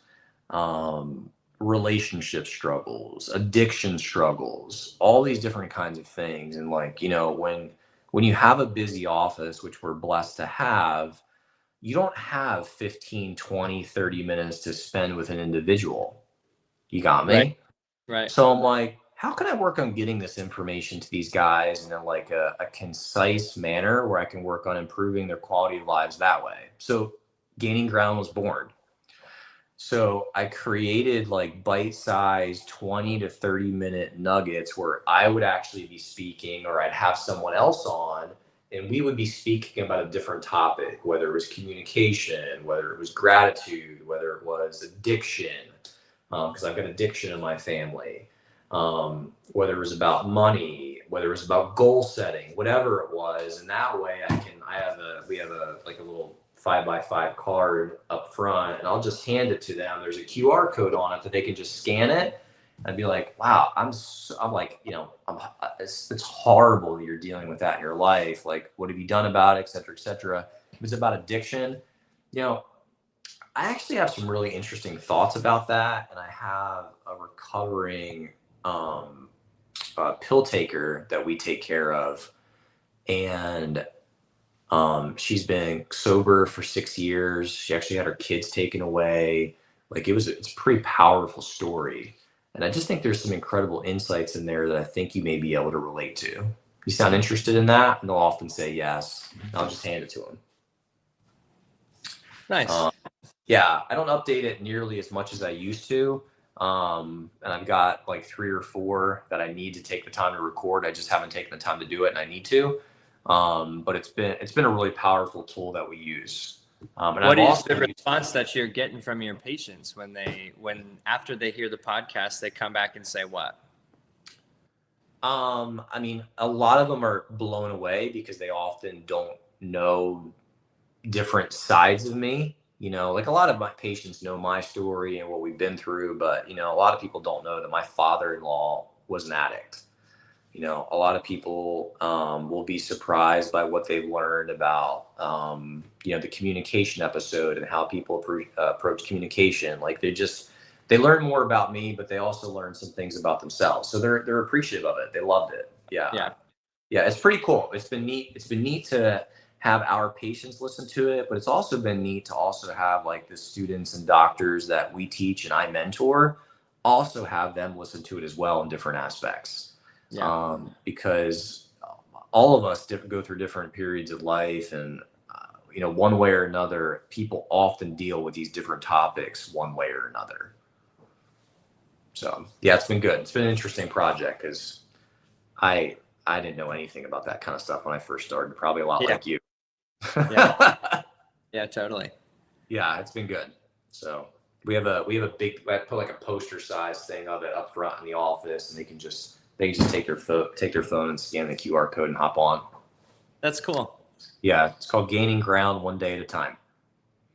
relationship struggles, addiction struggles, all these different kinds of things. And when you have a busy office, which we're blessed to have, you don't have 15, 20, 30 minutes to spend with an individual. You got me? Right. So I'm like, how can I work on getting this information to these guys in a concise manner where I can work on improving their quality of lives that way? So Gaining Ground was born. So I created bite-sized 20 to 30 minute nuggets where I would actually be speaking, or I'd have someone else on, and we would be speaking about a different topic, whether it was communication, whether it was gratitude, whether it was addiction, because I've got addiction in my family, whether it was about money, whether it was about goal setting, whatever it was. And that way we have a little 5x5 card up front, and I'll just hand it to them. There's a QR code on it that they can just scan it. I'd be like, wow, it's horrible that you're dealing with that in your life. Like, what have you done about it, et cetera, et cetera. If it's about addiction, I actually have some really interesting thoughts about that. And I have a recovering pill taker that we take care of. And she's been sober for 6 years. She actually had her kids taken away. It's a pretty powerful story. And I just think there's some incredible insights in there that I think you may be able to relate to. You sound interested in that? And they'll often say yes. I'll just hand it to them. Nice. Yeah, I don't update it nearly as much as I used to. And I've got 3 or 4 that I need to take the time to record. I just haven't taken the time to do it, and I need to. But it's been a really powerful tool that we use. What is the response that you're getting from your patients when after they hear the podcast, they come back and say what? I mean, a lot of them are blown away because they often don't know different sides of me. You know, like a lot of my patients know my story and what we've been through, but you know, a lot of people don't know that my father-in-law was an addict. You know, a lot of people will be surprised by what they've learned about, you know, the communication episode and how people approach communication. Like they learn more about me, but they also learn some things about themselves. So they're appreciative of it. They loved it. Yeah. Yeah. Yeah. It's pretty cool. It's been neat. It's been neat to have our patients listen to it, but it's also been neat to also have like the students and doctors that we teach and I mentor also have them listen to it as well in different aspects. Yeah. Because all of us go through different periods of life, and you know, one way or another, people often deal with these different topics one way or another. So yeah, it's been good. It's been an interesting project because I didn't know anything about that kind of stuff when I first started. Probably a lot like you. Yeah. Yeah, totally. Yeah, it's been good. So we have a big, I put like a poster size thing of it up front in the office, and they can just take their phone and scan the QR code and hop on. That's cool. Yeah, it's called Gaining Ground One Day at a Time.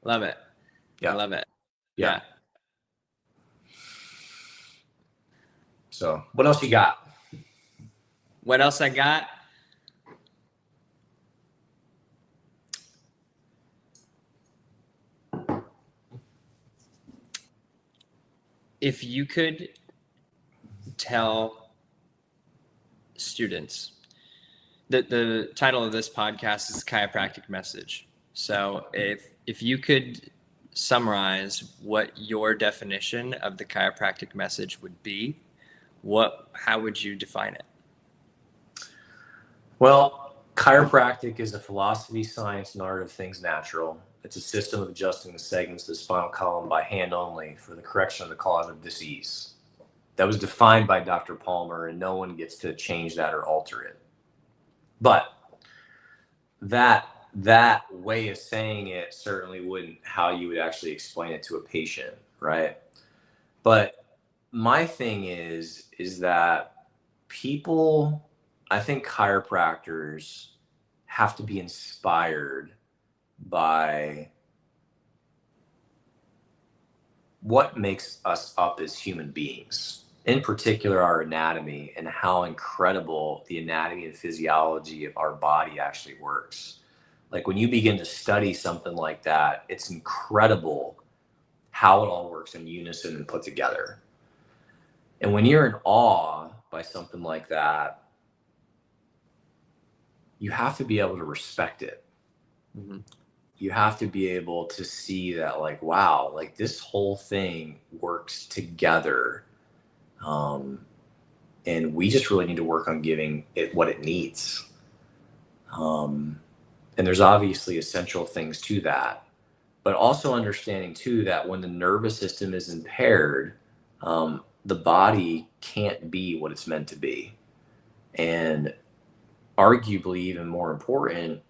Love it. Yeah. I love it. Yeah. So what else you got? What else I got? If you could tell students, the title of this podcast is Chiropractic Message. So if you could summarize what your definition of the chiropractic message would be, how would you define it? Well, chiropractic is a philosophy, science, and art of things natural. It's a system of adjusting the segments of the spinal column by hand only for the correction of the cause of disease. That was defined by Dr. Palmer, and no one gets to change that or alter it. But that way of saying it certainly wouldn't how you would actually explain it to a patient, right? But my thing is that people, I think chiropractors have to be inspired by what makes us up as human beings, in particular our anatomy, and how incredible the anatomy and physiology of our body actually works. Like when you begin to study something like that, it's incredible how it all works in unison and put together. And when you're in awe by something like that, you have to be able to respect it. Mm-hmm. You have to be able to see that, like, wow, like this whole thing works together. And we just really need to work on giving it what it needs. And there's obviously essential things to that, but also understanding too that when the nervous system is impaired, the body can't be what it's meant to be. And arguably even more important,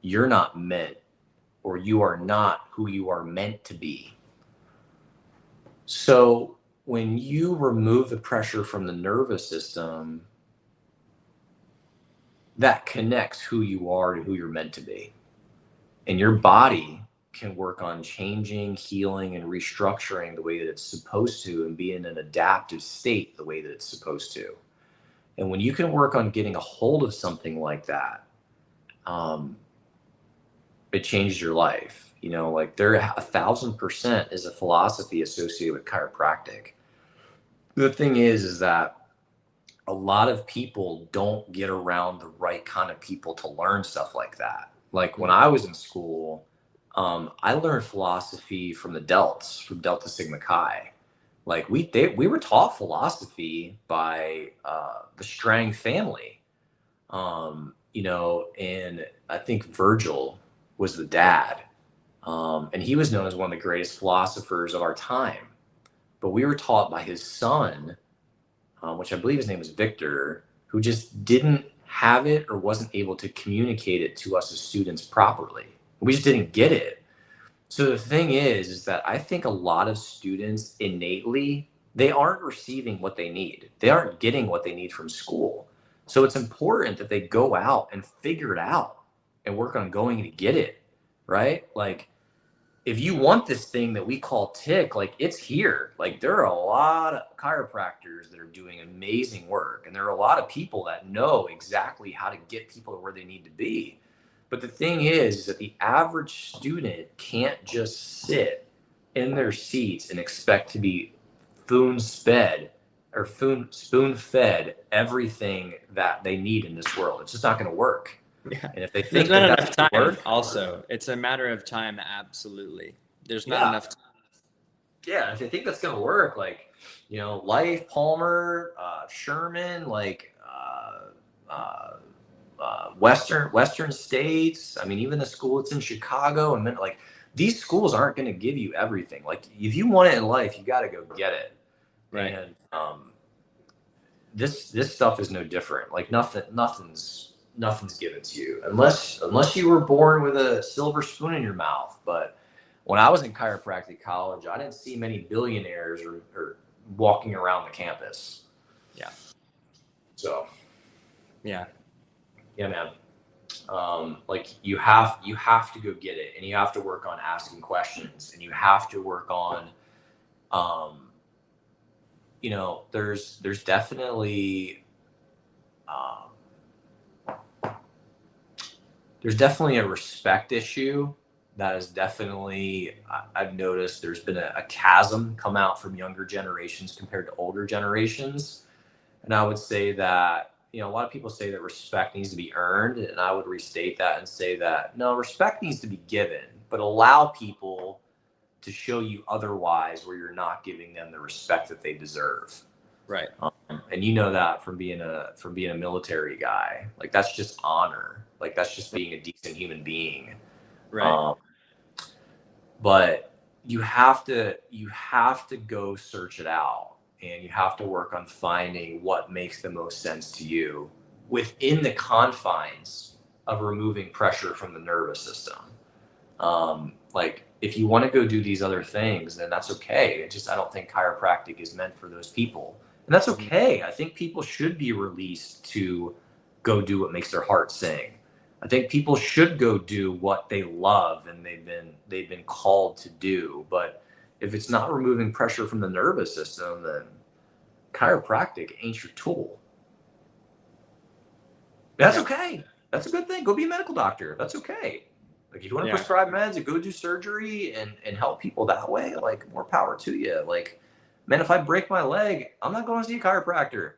you're not meant, or you are not who you are meant to be. So when you remove the pressure from the nervous system, that connects who you are to who you're meant to be. And your body can work on changing, healing, and restructuring the way that it's supposed to and be in an adaptive state the way that it's supposed to. And when you can work on getting a hold of something like that, it changes your life. You know, like 1,000% is a philosophy associated with chiropractic. The thing is that a lot of people don't get around the right kind of people to learn stuff like that. Like when I was in school, I learned philosophy from the Delts, from Delta Sigma Chi. Like we were taught philosophy by the Strang family, you know, and I think Virgil was the dad, and he was known as one of the greatest philosophers of our time. But we were taught by his son, which I believe his name was Victor, who just didn't have it or wasn't able to communicate it to us as students properly. We just didn't get it. So the thing is that I think a lot of students innately, they aren't receiving what they need. They aren't getting what they need from school. So it's important that they go out and figure it out and work on going to get it, right? Like, if you want this thing that we call tick, like, it's here. Like, there are a lot of chiropractors that are doing amazing work, and there are a lot of people that know exactly how to get people to where they need to be. But the thing is that the average student can't just sit in their seats and expect to be spoon fed everything that they need in this world. It's just not going to work. Yeah. And if they There's think not that enough that's time. work, Also, it's a matter of time. Absolutely. There's not enough time. Yeah, if they think that's gonna work, like, Life, Palmer, Sherman, like, Western states. I mean, even the school that's in Chicago, and like, these schools aren't going to give you everything. Like, if you want it in life, you got to go get it. Right. And this stuff is no different. Like, nothing's given to you unless you were born with a silver spoon in your mouth. But when I was in chiropractic college, I didn't see many billionaires or walking around the campus. Yeah. So. Yeah. Yeah, man. Like, you have to go get it, and you have to work on asking questions, and you have to work on, there's definitely, a respect issue that is definitely, I've noticed there's been a chasm come out from younger generations compared to older generations. And I would say that, a lot of people say that respect needs to be earned, and I would restate that and say that, no, respect needs to be given, but allow people to show you otherwise where you're not giving them the respect that they deserve. Right. And you know that from being a military guy. Like, that's just honor. Like, that's just being a decent human being. Right. But you have to go search it out. And you have to work on finding what makes the most sense to you within the confines of removing pressure from the nervous system. Like, if you want to go do these other things, then that's okay. I don't think chiropractic is meant for those people. And that's okay. I think people should be released to go do what makes their heart sing. I think people should go do what they love and they've been called to do. But if it's not removing pressure from the nervous system, then chiropractic ain't your tool. That's okay. That's a good thing. Go be a medical doctor. That's okay. Like, if you want to prescribe meds and go do surgery and help people that way, like, more power to you. Like, man, if I break my leg, I'm not going to see a chiropractor.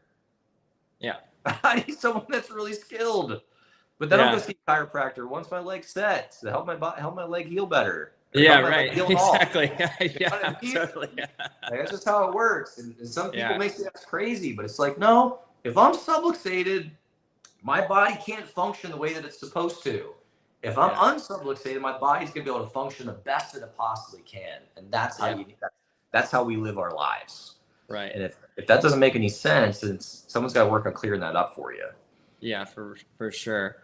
Yeah. I need someone that's really skilled. But then I'll go see a chiropractor once my leg sets to help my leg heal better. Yeah, right. Exactly. Yeah, totally. Like, that's just how it works. And some people may say that's crazy, but it's like, no, if I'm subluxated, my body can't function the way that it's supposed to. If I'm unsubluxated, my body's gonna be able to function the best that it possibly can. And that's how we live our lives. Right. And if that doesn't make any sense, then someone's got to work on clearing that up for you. Yeah, for sure.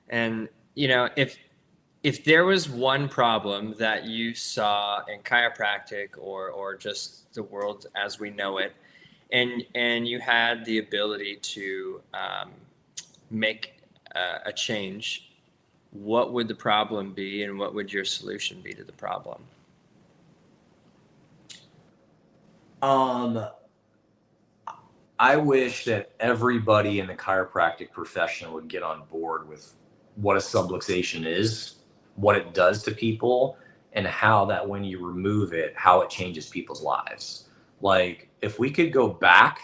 And if there was one problem that you saw in chiropractic or just the world as we know it, and you had the ability to make a change, what would the problem be, and what would your solution be to the problem? I wish that everybody in the chiropractic profession would get on board with what a subluxation is, what it does to people, and how that when you remove it, how it changes people's lives. Like, if we could go back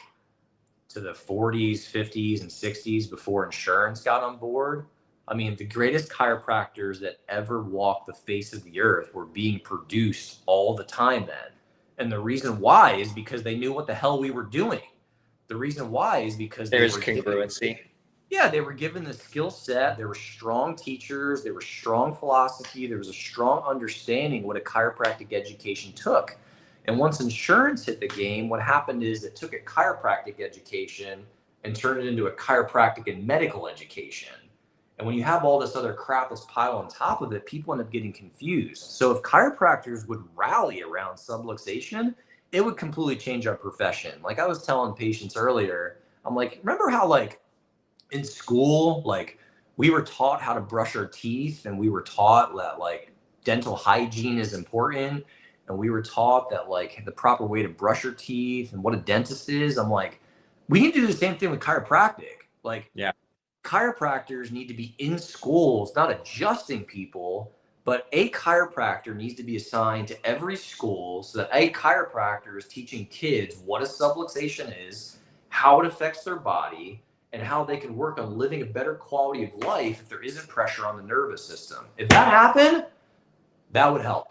to the 40s, 50s, and 60s before insurance got on board, I mean, the greatest chiropractors that ever walked the face of the earth were being produced all the time then. And the reason why is because they knew what the hell we were doing. The reason why is because there's congruency. They were given the skill set. There were strong teachers. There was strong philosophy. There was a strong understanding what a chiropractic education took. And once insurance hit the game, what happened is it took a chiropractic education and turned it into a chiropractic and medical education. And when you have all this other crap that's piled on top of it, people end up getting confused. So if chiropractors would rally around subluxation, it would completely change our profession. Like I was telling patients earlier, I'm like, remember how like in school, like we were taught how to brush our teeth, and we were taught that like dental hygiene is important, and we were taught that like the proper way to brush your teeth and what a dentist is. I'm like, we need to do the same thing with chiropractic. Like, Yeah. chiropractors need to be in schools, not adjusting people, but a chiropractor needs to be assigned to every school so that a chiropractor is teaching kids what a subluxation is, how it affects their body, and how they can work on living a better quality of life if there isn't pressure on the nervous system. If that happened, that would help.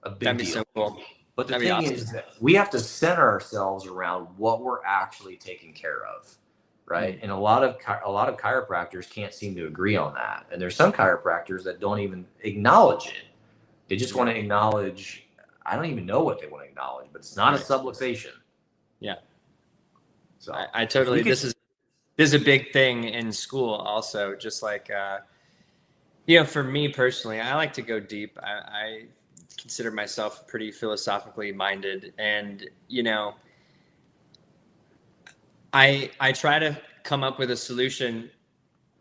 A big That'd be deal. so cool. But the That'd be thing awesome. is that we have to center ourselves around what we're actually taking care of, right? And a lot of chiropractors can't seem to agree on that. And there's some chiropractors that don't even acknowledge it. They just want to acknowledge, I don't even know what they want to acknowledge, but it's not a subluxation. Yeah. So I totally, this is a big thing in school also, just like, you know, for me personally, I like to go deep. I consider myself pretty philosophically minded, and, you know, I try to come up with a solution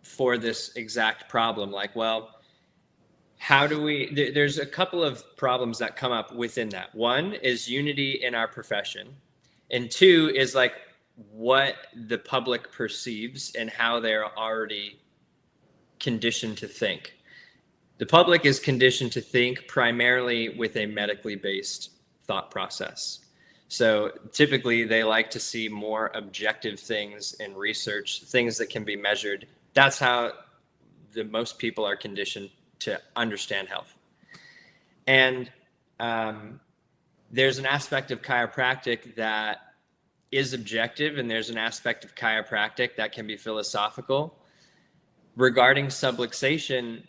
for this exact problem. Like, well, how do we, there's a couple of problems that come up within that. One is unity in our profession. And two is like what the public perceives and how they're already conditioned to think. The public is conditioned to think primarily with a medically based thought process. So typically they like to see more objective things in research, things that can be measured. That's how the most people are conditioned to understand health. And there's an aspect of chiropractic that is objective, and there's an aspect of chiropractic that can be philosophical. Regarding subluxation,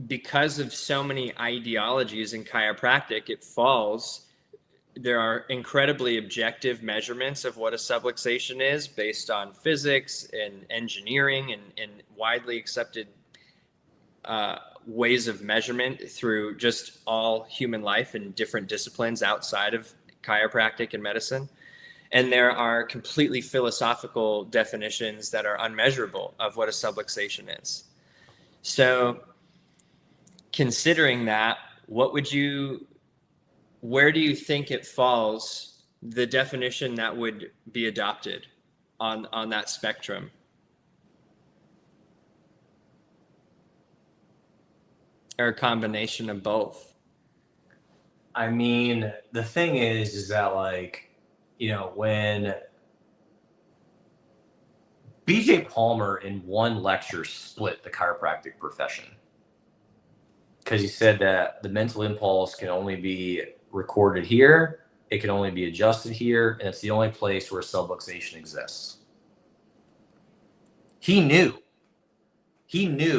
because of so many ideologies in chiropractic, there are incredibly objective measurements of what a subluxation is based on physics and engineering and widely accepted ways of measurement through just all human life and different disciplines outside of chiropractic and medicine. And there are completely philosophical definitions that are unmeasurable of what a subluxation is. So considering that, where do you think it falls, the definition that would be adopted on that spectrum? Or a combination of both? I mean, the thing is that, like, you know, when BJ Palmer in one lecture split the chiropractic profession, because he said that the mental impulse can only be recorded here, it can only be adjusted here, and it's the only place where subluxation exists. He knew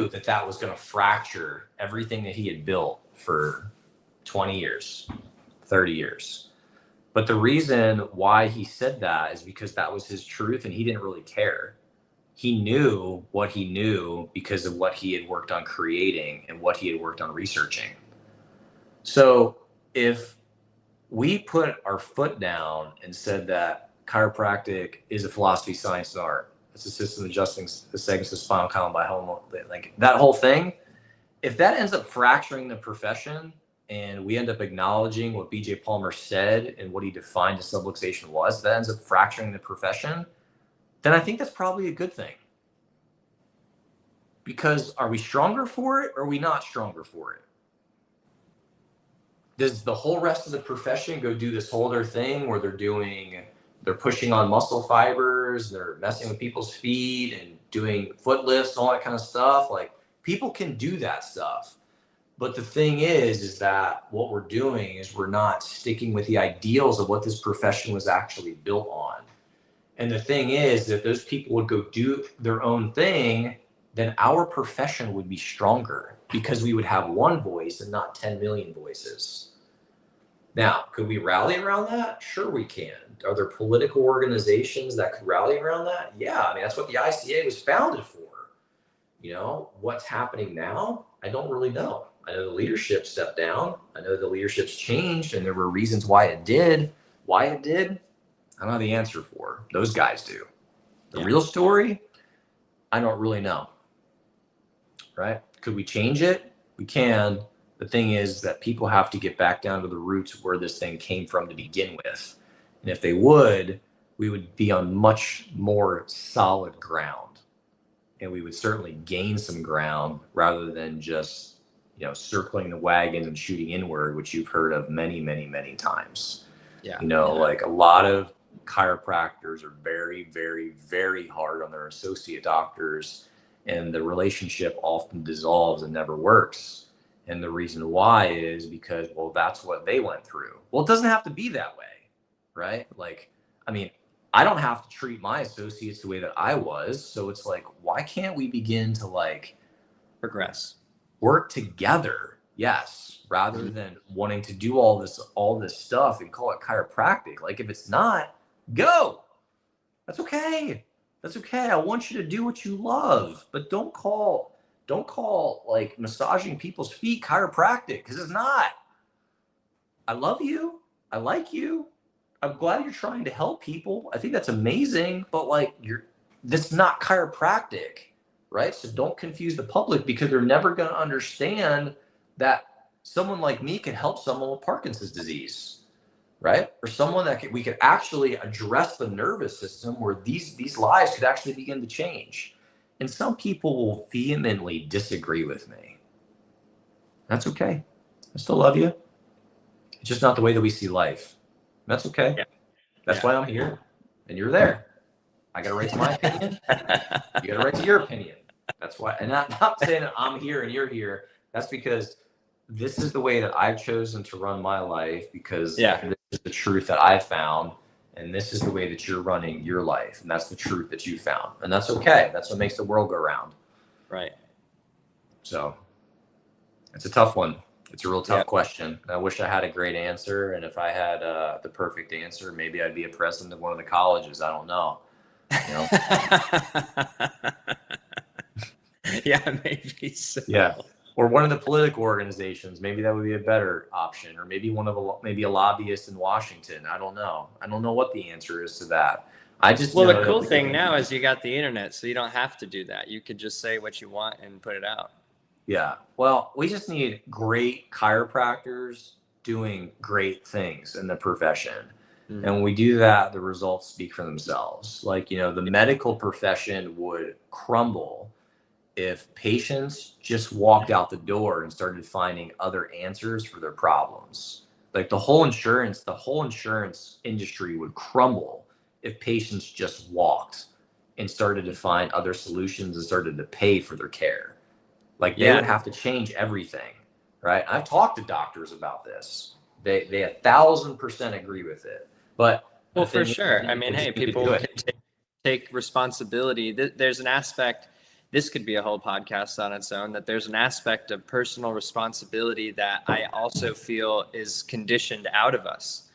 that that was going to fracture everything that he had built for 20 years, 30 years. But the reason why he said that is because that was his truth, and he didn't really care. He knew what he knew because of what he had worked on creating and what he had worked on researching. So if we put our foot down and said that chiropractic is a philosophy, science, and art, it's a system adjusting the segments of spinal column by like that whole thing, if that ends up fracturing the profession, and we end up acknowledging what BJ Palmer said and what he defined as subluxation was, that ends up fracturing the profession, then I think that's probably a good thing. Because are we stronger for it, or are we not stronger for it? Does the whole rest of the profession go do this whole other thing where they're pushing on muscle fibers, they're messing with people's feet and doing foot lifts, all that kind of stuff? Like, people can do that stuff. But the thing is that what we're doing is we're not sticking with the ideals of what this profession was actually built on. And the thing is that if those people would go do their own thing, then our profession would be stronger because we would have one voice and not 10 million voices. Now, could we rally around that? Sure we can. Are there political organizations that could rally around that? Yeah, I mean, that's what the ICA was founded for. You know, what's happening now? I don't really know. I know the leadership stepped down. I know the leadership's changed, and there were reasons why it did. Why it did, I don't know the answer for. Those guys do. The real story, I don't really know. Right? Could we change it? We can. The thing is that people have to get back down to the roots where this thing came from to begin with. And if they would, we would be on much more solid ground. And we would certainly gain some ground rather than just, circling the wagons and shooting inward, which you've heard of many, many, many times. Yeah. Like a lot of chiropractors are very, very, very hard on their associate doctors, and the relationship often dissolves and never works. And the reason why is because, well, that's what they went through. Well, it doesn't have to be that way, right? Like, I mean, I don't have to treat my associates the way that I was. So it's like, why can't we begin to like progress, work together? Yes, rather than wanting to do all this stuff and call it chiropractic. Like, if it's not, go. That's okay. That's okay. I want you to do what you love, but don't call like massaging people's feet chiropractic, because it's not. I love you. I like you. I'm glad you're trying to help people. I think that's amazing, but like that's not chiropractic, right? So don't confuse the public, because they're never going to understand that someone like me can help someone with Parkinson's disease, right? Or someone that we could actually address the nervous system where these lives could actually begin to change. And some people will vehemently disagree with me. That's okay. I still love you. It's just not the way that we see life. That's okay. Yeah. That's why I'm here and you're there. I got to right to my opinion. You got to right to your opinion. That's why. And not saying that I'm here and you're here. That's because this is the way that I've chosen to run my life, because this is the truth that I found. And this is the way that you're running your life. And that's the truth that you found. And that's okay. That's what makes the world go round. Right. So it's a tough one. It's a real tough question. I wish I had a great answer. And if I had the perfect answer, maybe I'd be a president of one of the colleges. I don't know. Yeah, maybe so. Yeah. Or one of the political organizations. Maybe that would be a better option. Or maybe maybe a lobbyist in Washington. I don't know. I don't know what the answer is to that. The cool thing now is you got the internet, so you don't have to do that. You could just say what you want and put it out. Yeah. Well, we just need great chiropractors doing great things in the profession. Mm-hmm. And when we do that, the results speak for themselves. Like, the medical profession would crumble if patients just walked out the door and started finding other answers for their problems. Like the whole insurance industry would crumble if patients just walked and started to find other solutions and started to pay for their care. Like they would have to change everything, right? I've talked to doctors about this. They 1,000% agree with it. But for sure. I mean, hey, people can take responsibility. There's an aspect. This could be a whole podcast on its own, that there's an aspect of personal responsibility that I also feel is conditioned out of us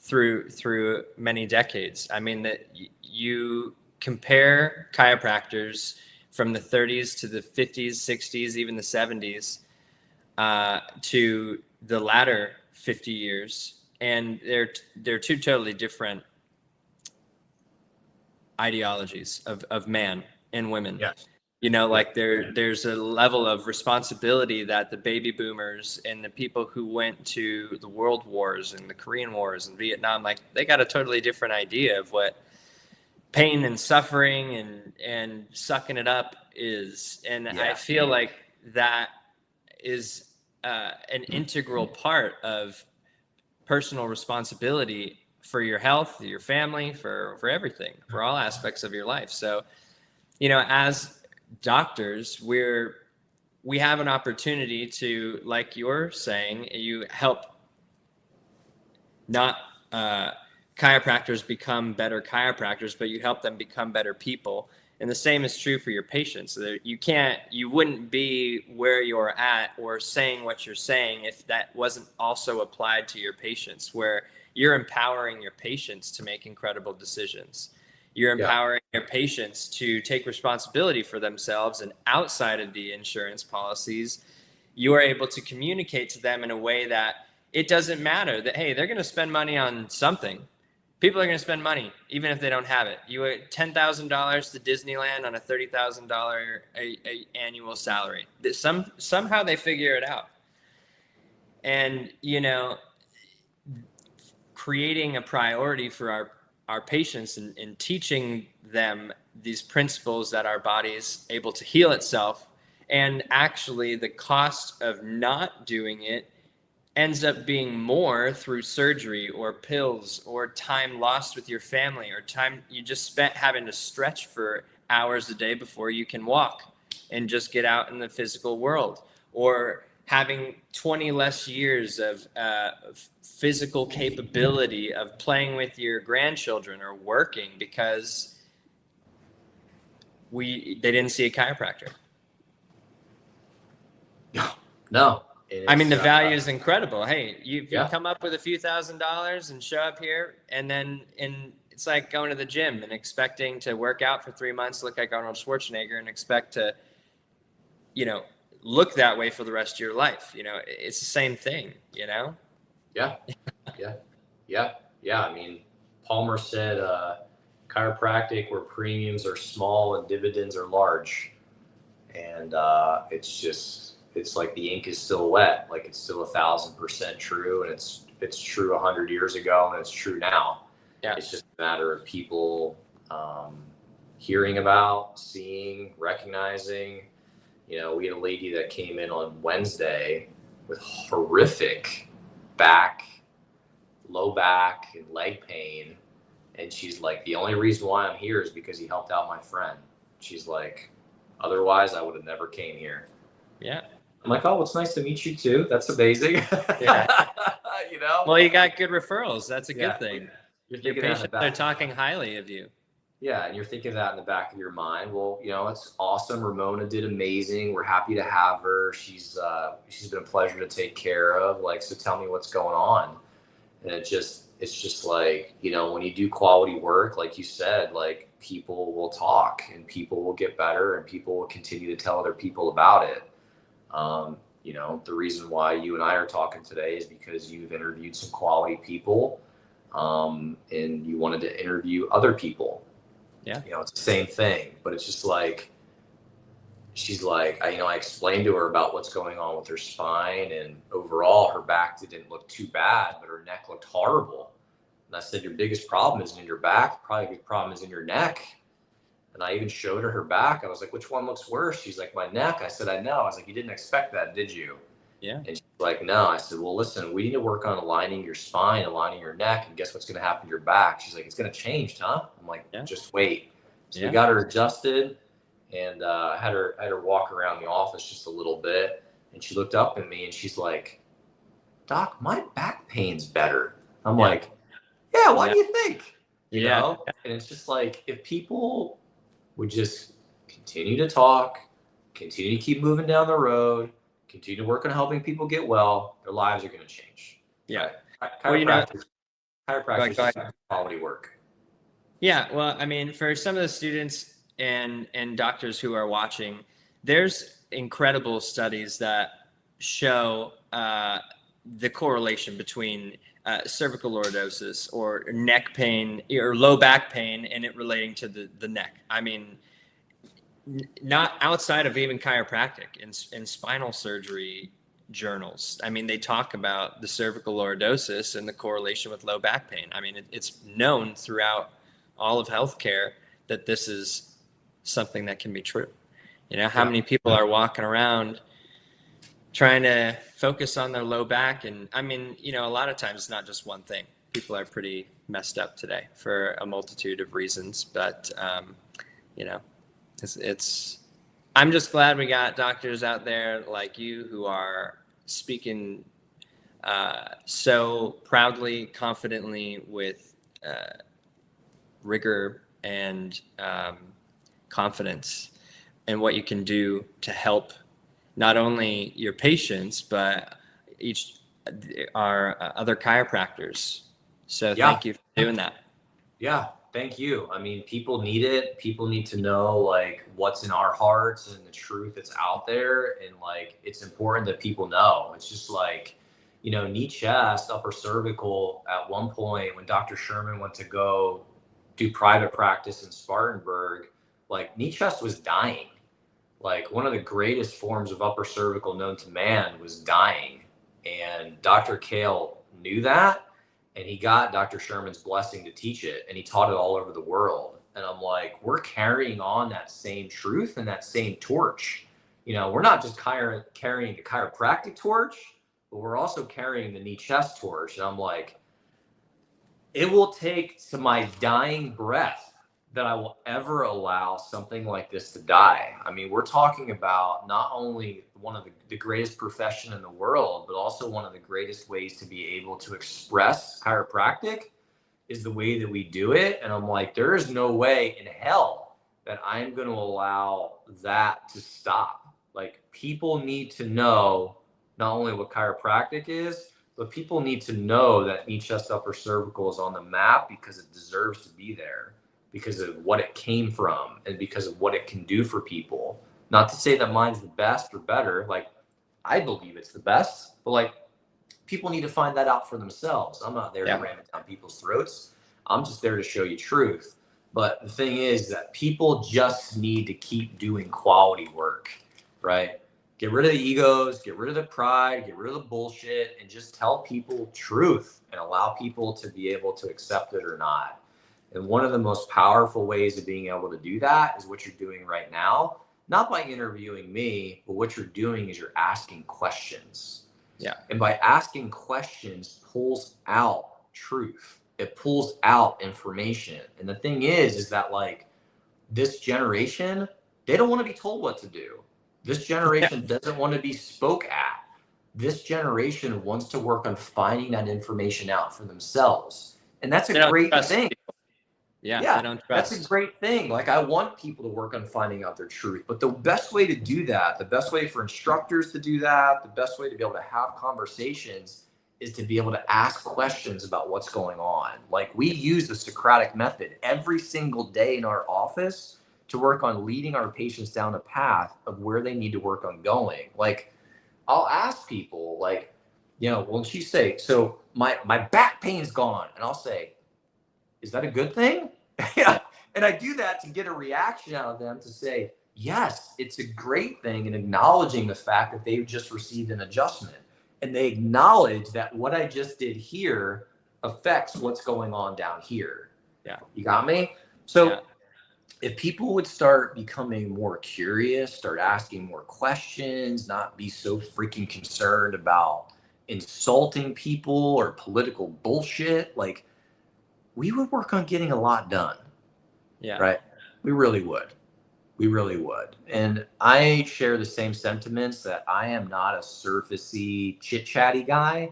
through many decades. I mean, that you compare chiropractors from the 30s to the 50s, 60s, even the 70s, to the latter 50 years. And they're two totally different ideologies of man and women. Yes. Like there's a level of responsibility that the baby boomers and the people who went to the world wars and the Korean wars and Vietnam, like they got a totally different idea of what pain and suffering and sucking it up is. And I feel like that is an integral part of personal responsibility for your health, your family, for everything, for all aspects of your life. So, as doctors, we have an opportunity to, like you're saying, you help not chiropractors become better chiropractors, but you help them become better people. And the same is true for your patients. You wouldn't be where you're at or saying what you're saying if that wasn't also applied to your patients, where you're empowering your patients to make incredible decisions. You're empowering your patients to take responsibility for themselves, and outside of the insurance policies, you are able to communicate to them in a way that it doesn't matter that, hey, they're going to spend money on something, People are going to spend money, even if they don't have it. You $10,000 to Disneyland on a $30,000 annual salary. Somehow they figure it out. And, you know, creating a priority for our patients and teaching them these principles that our body's able to heal itself. And actually the cost of not doing it ends up being more through surgery or pills or time lost with your family or time you just spent having to stretch for hours a day before you can walk and just get out in the physical world, or having 20 less years of physical capability of playing with your grandchildren or working because they didn't see a chiropractor. No. I mean, the value is incredible. Hey, you come up with a few $1,000s and show up here, and then it's like going to the gym and expecting to work out for 3 months, look like Arnold Schwarzenegger, and expect to, you know, look that way for the rest of your life. You know, it's the same thing, you know? Yeah. I mean, Palmer said, chiropractic where premiums are small and dividends are large. And it's like the ink is still wet. Like it's still 1,000% true. And it's true 100 years ago and it's true now. Yeah. It's just a matter of people hearing about, seeing, recognizing. You know, we had a lady that came in on Wednesday with horrific low back and leg pain. And she's like, the only reason why I'm here is because he helped out my friend. She's like, otherwise I would have never came here. Yeah. I'm like, oh, it's nice to meet you too. That's amazing. Yeah. You know? Well, you got good referrals. That's a good thing. Your patients are talking highly of you. Yeah, and you're thinking that in the back of your mind. Well, you know, it's awesome. Ramona did amazing. We're happy to have her. She's been a pleasure to take care of. Like, so tell me what's going on. And it's just like, you know, when you do quality work, like you said, like people will talk and people will get better and people will continue to tell other people about it. You know, the reason why you and I are talking today is because you've interviewed some quality people, and you wanted to interview other people. Yeah. You know, it's the same thing, but it's just like, she's like, I explained to her about what's going on with her spine, and overall her back didn't look too bad, but her neck looked horrible. And I said, your biggest problem isn't in your back. Probably the big problem is in your neck. And I even showed her back. I was like, which one looks worse? She's like, my neck. I said, I know. I was like, you didn't expect that, did you? Yeah. And she's like, no. I said, well, listen, we need to work on aligning your spine, aligning your neck, and guess what's going to happen to your back? She's like, it's going to change, huh? I'm like, just wait. So we got her adjusted, and I had her walk around the office just a little bit, and she looked up at me and she's like, Doc, my back pain's better. I'm like, yeah, why do you think? You know? And it's just like, if people would just continue to talk, continue to keep moving down the road, continue to work on helping people get well, their lives are going to change. Yeah. Chiropractic is quality work. Yeah. Well, I mean, for some of the students and doctors who are watching, there's incredible studies that show the correlation between cervical lordosis or neck pain or low back pain and it relating to the neck. I mean, not outside of even chiropractic, in spinal surgery journals. I mean, they talk about the cervical lordosis and the correlation with low back pain. I mean, it's known throughout all of healthcare that this is something that can be true. You know, how many people are walking around trying to focus on their low back? And I mean, you know, a lot of times it's not just one thing. People are pretty messed up today for a multitude of reasons, but you know, I'm just glad we got doctors out there like you who are speaking so proudly, confidently, with rigor and confidence in what you can do to help not only your patients, but our other chiropractors. So thank you for doing that. Yeah. Thank you. I mean, people need it. People need to know like what's in our hearts and the truth that's out there. And like, it's important that people know. It's just like, knee chest, upper cervical at one point when Dr. Sherman went to go do private practice in Spartanburg, like knee chest was dying. Like one of the greatest forms of upper cervical known to man was dying. And Dr. Kale knew that, and he got Dr. Sherman's blessing to teach it, and he taught it all over the world. And I'm like, we're carrying on that same truth and that same torch. We're not just carrying the chiropractic torch, but we're also carrying the knee chest torch. And I'm like, it will take to my dying breath that I will ever allow something like this to die. I mean, we're talking about not only one of the greatest profession in the world, but also one of the greatest ways to be able to express chiropractic is the way that we do it. And I'm like, there is no way in hell that I'm going to allow that to stop. Like, people need to know not only what chiropractic is, but people need to know that knee, chest, upper cervical is on the map because it deserves to be there, because of what it came from and because of what it can do for people. Not to say that mine's the best or better. Like, I believe it's the best, but like, people need to find that out for themselves. I'm not there to ram it down people's throats. I'm just there to show you truth. But the thing is that people just need to keep doing quality work, right? Get rid of the egos, get rid of the pride, get rid of the bullshit, and just tell people truth and allow people to be able to accept it or not. And one of the most powerful ways of being able to do that is what you're doing right now, not by interviewing me, but what you're doing is you're asking questions. Yeah. And by asking questions pulls out truth. It pulls out information. And the thing is that like this generation, they don't want to be told what to do. This generation doesn't want to be spoke at. This generation wants to work on finding that information out for themselves. And that's a great thing. Yeah, I don't trust. That's a great thing. Like, I want people to work on finding out their truth. But the best way to do that, the best way for instructors to do that, the best way to be able to have conversations is to be able to ask questions about what's going on. Like, we use the Socratic method every single day in our office to work on leading our patients down a path of where they need to work on going. Like, I'll ask people, like, when she say, so my back pain's gone, and I'll say, is that a good thing? Yeah. And I do that to get a reaction out of them to say, yes, it's a great thing, and acknowledging the fact that they've just received an adjustment. And they acknowledge that what I just did here affects what's going on down here. Yeah. You got me? So if people would start becoming more curious, start asking more questions, not be so freaking concerned about insulting people or political bullshit, like, we would work on getting a lot done. Yeah. Right. We really would. We really would. And I share the same sentiments that I am not a surfacey, chit-chatty guy.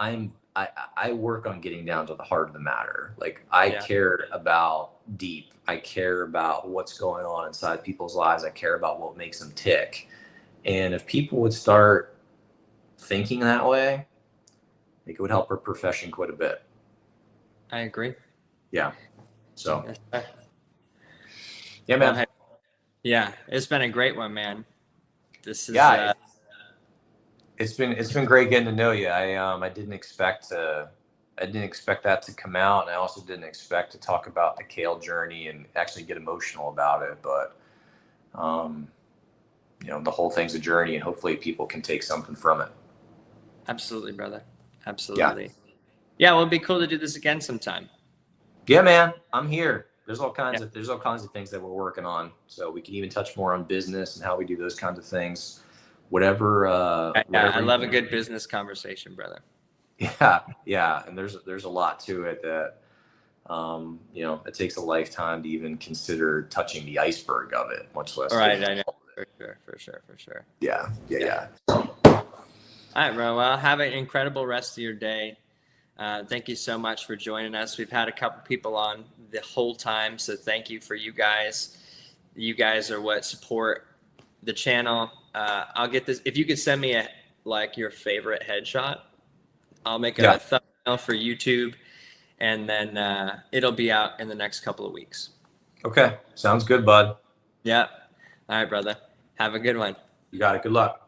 I work on getting down to the heart of the matter. Like, I care about deep. I care about what's going on inside people's lives. I care about what makes them tick. And if people would start thinking that way, I think it would help our profession quite a bit. I agree. Yeah. So, yeah, man. Yeah, it's been a great one, man. This is it's been great getting to know you. I didn't expect that to come out, and I also didn't expect to talk about the Kale journey and actually get emotional about it. But the whole thing's a journey, and hopefully people can take something from it. Absolutely, brother. Absolutely. Yeah, well, it'd be cool to do this again sometime. Yeah, man, I'm here. There's all kinds of things that we're working on. So we can even touch more on business and how we do those kinds of things. Whatever. I love a good business conversation, brother. Yeah, and there's a lot to it that it takes a lifetime to even consider touching the iceberg of it, much less. Right, I know. For sure. Yeah. All right, bro. Well, have an incredible rest of your day. Thank you so much for joining us. We've had a couple people on the whole time, so thank you for you guys. You guys are what support the channel. I'll get this. If you could send me your favorite headshot, I'll make a thumbnail for YouTube, and then it'll be out in the next couple of weeks. Okay, sounds good, bud. Yeah. All right, brother. Have a good one. You got it. Good luck.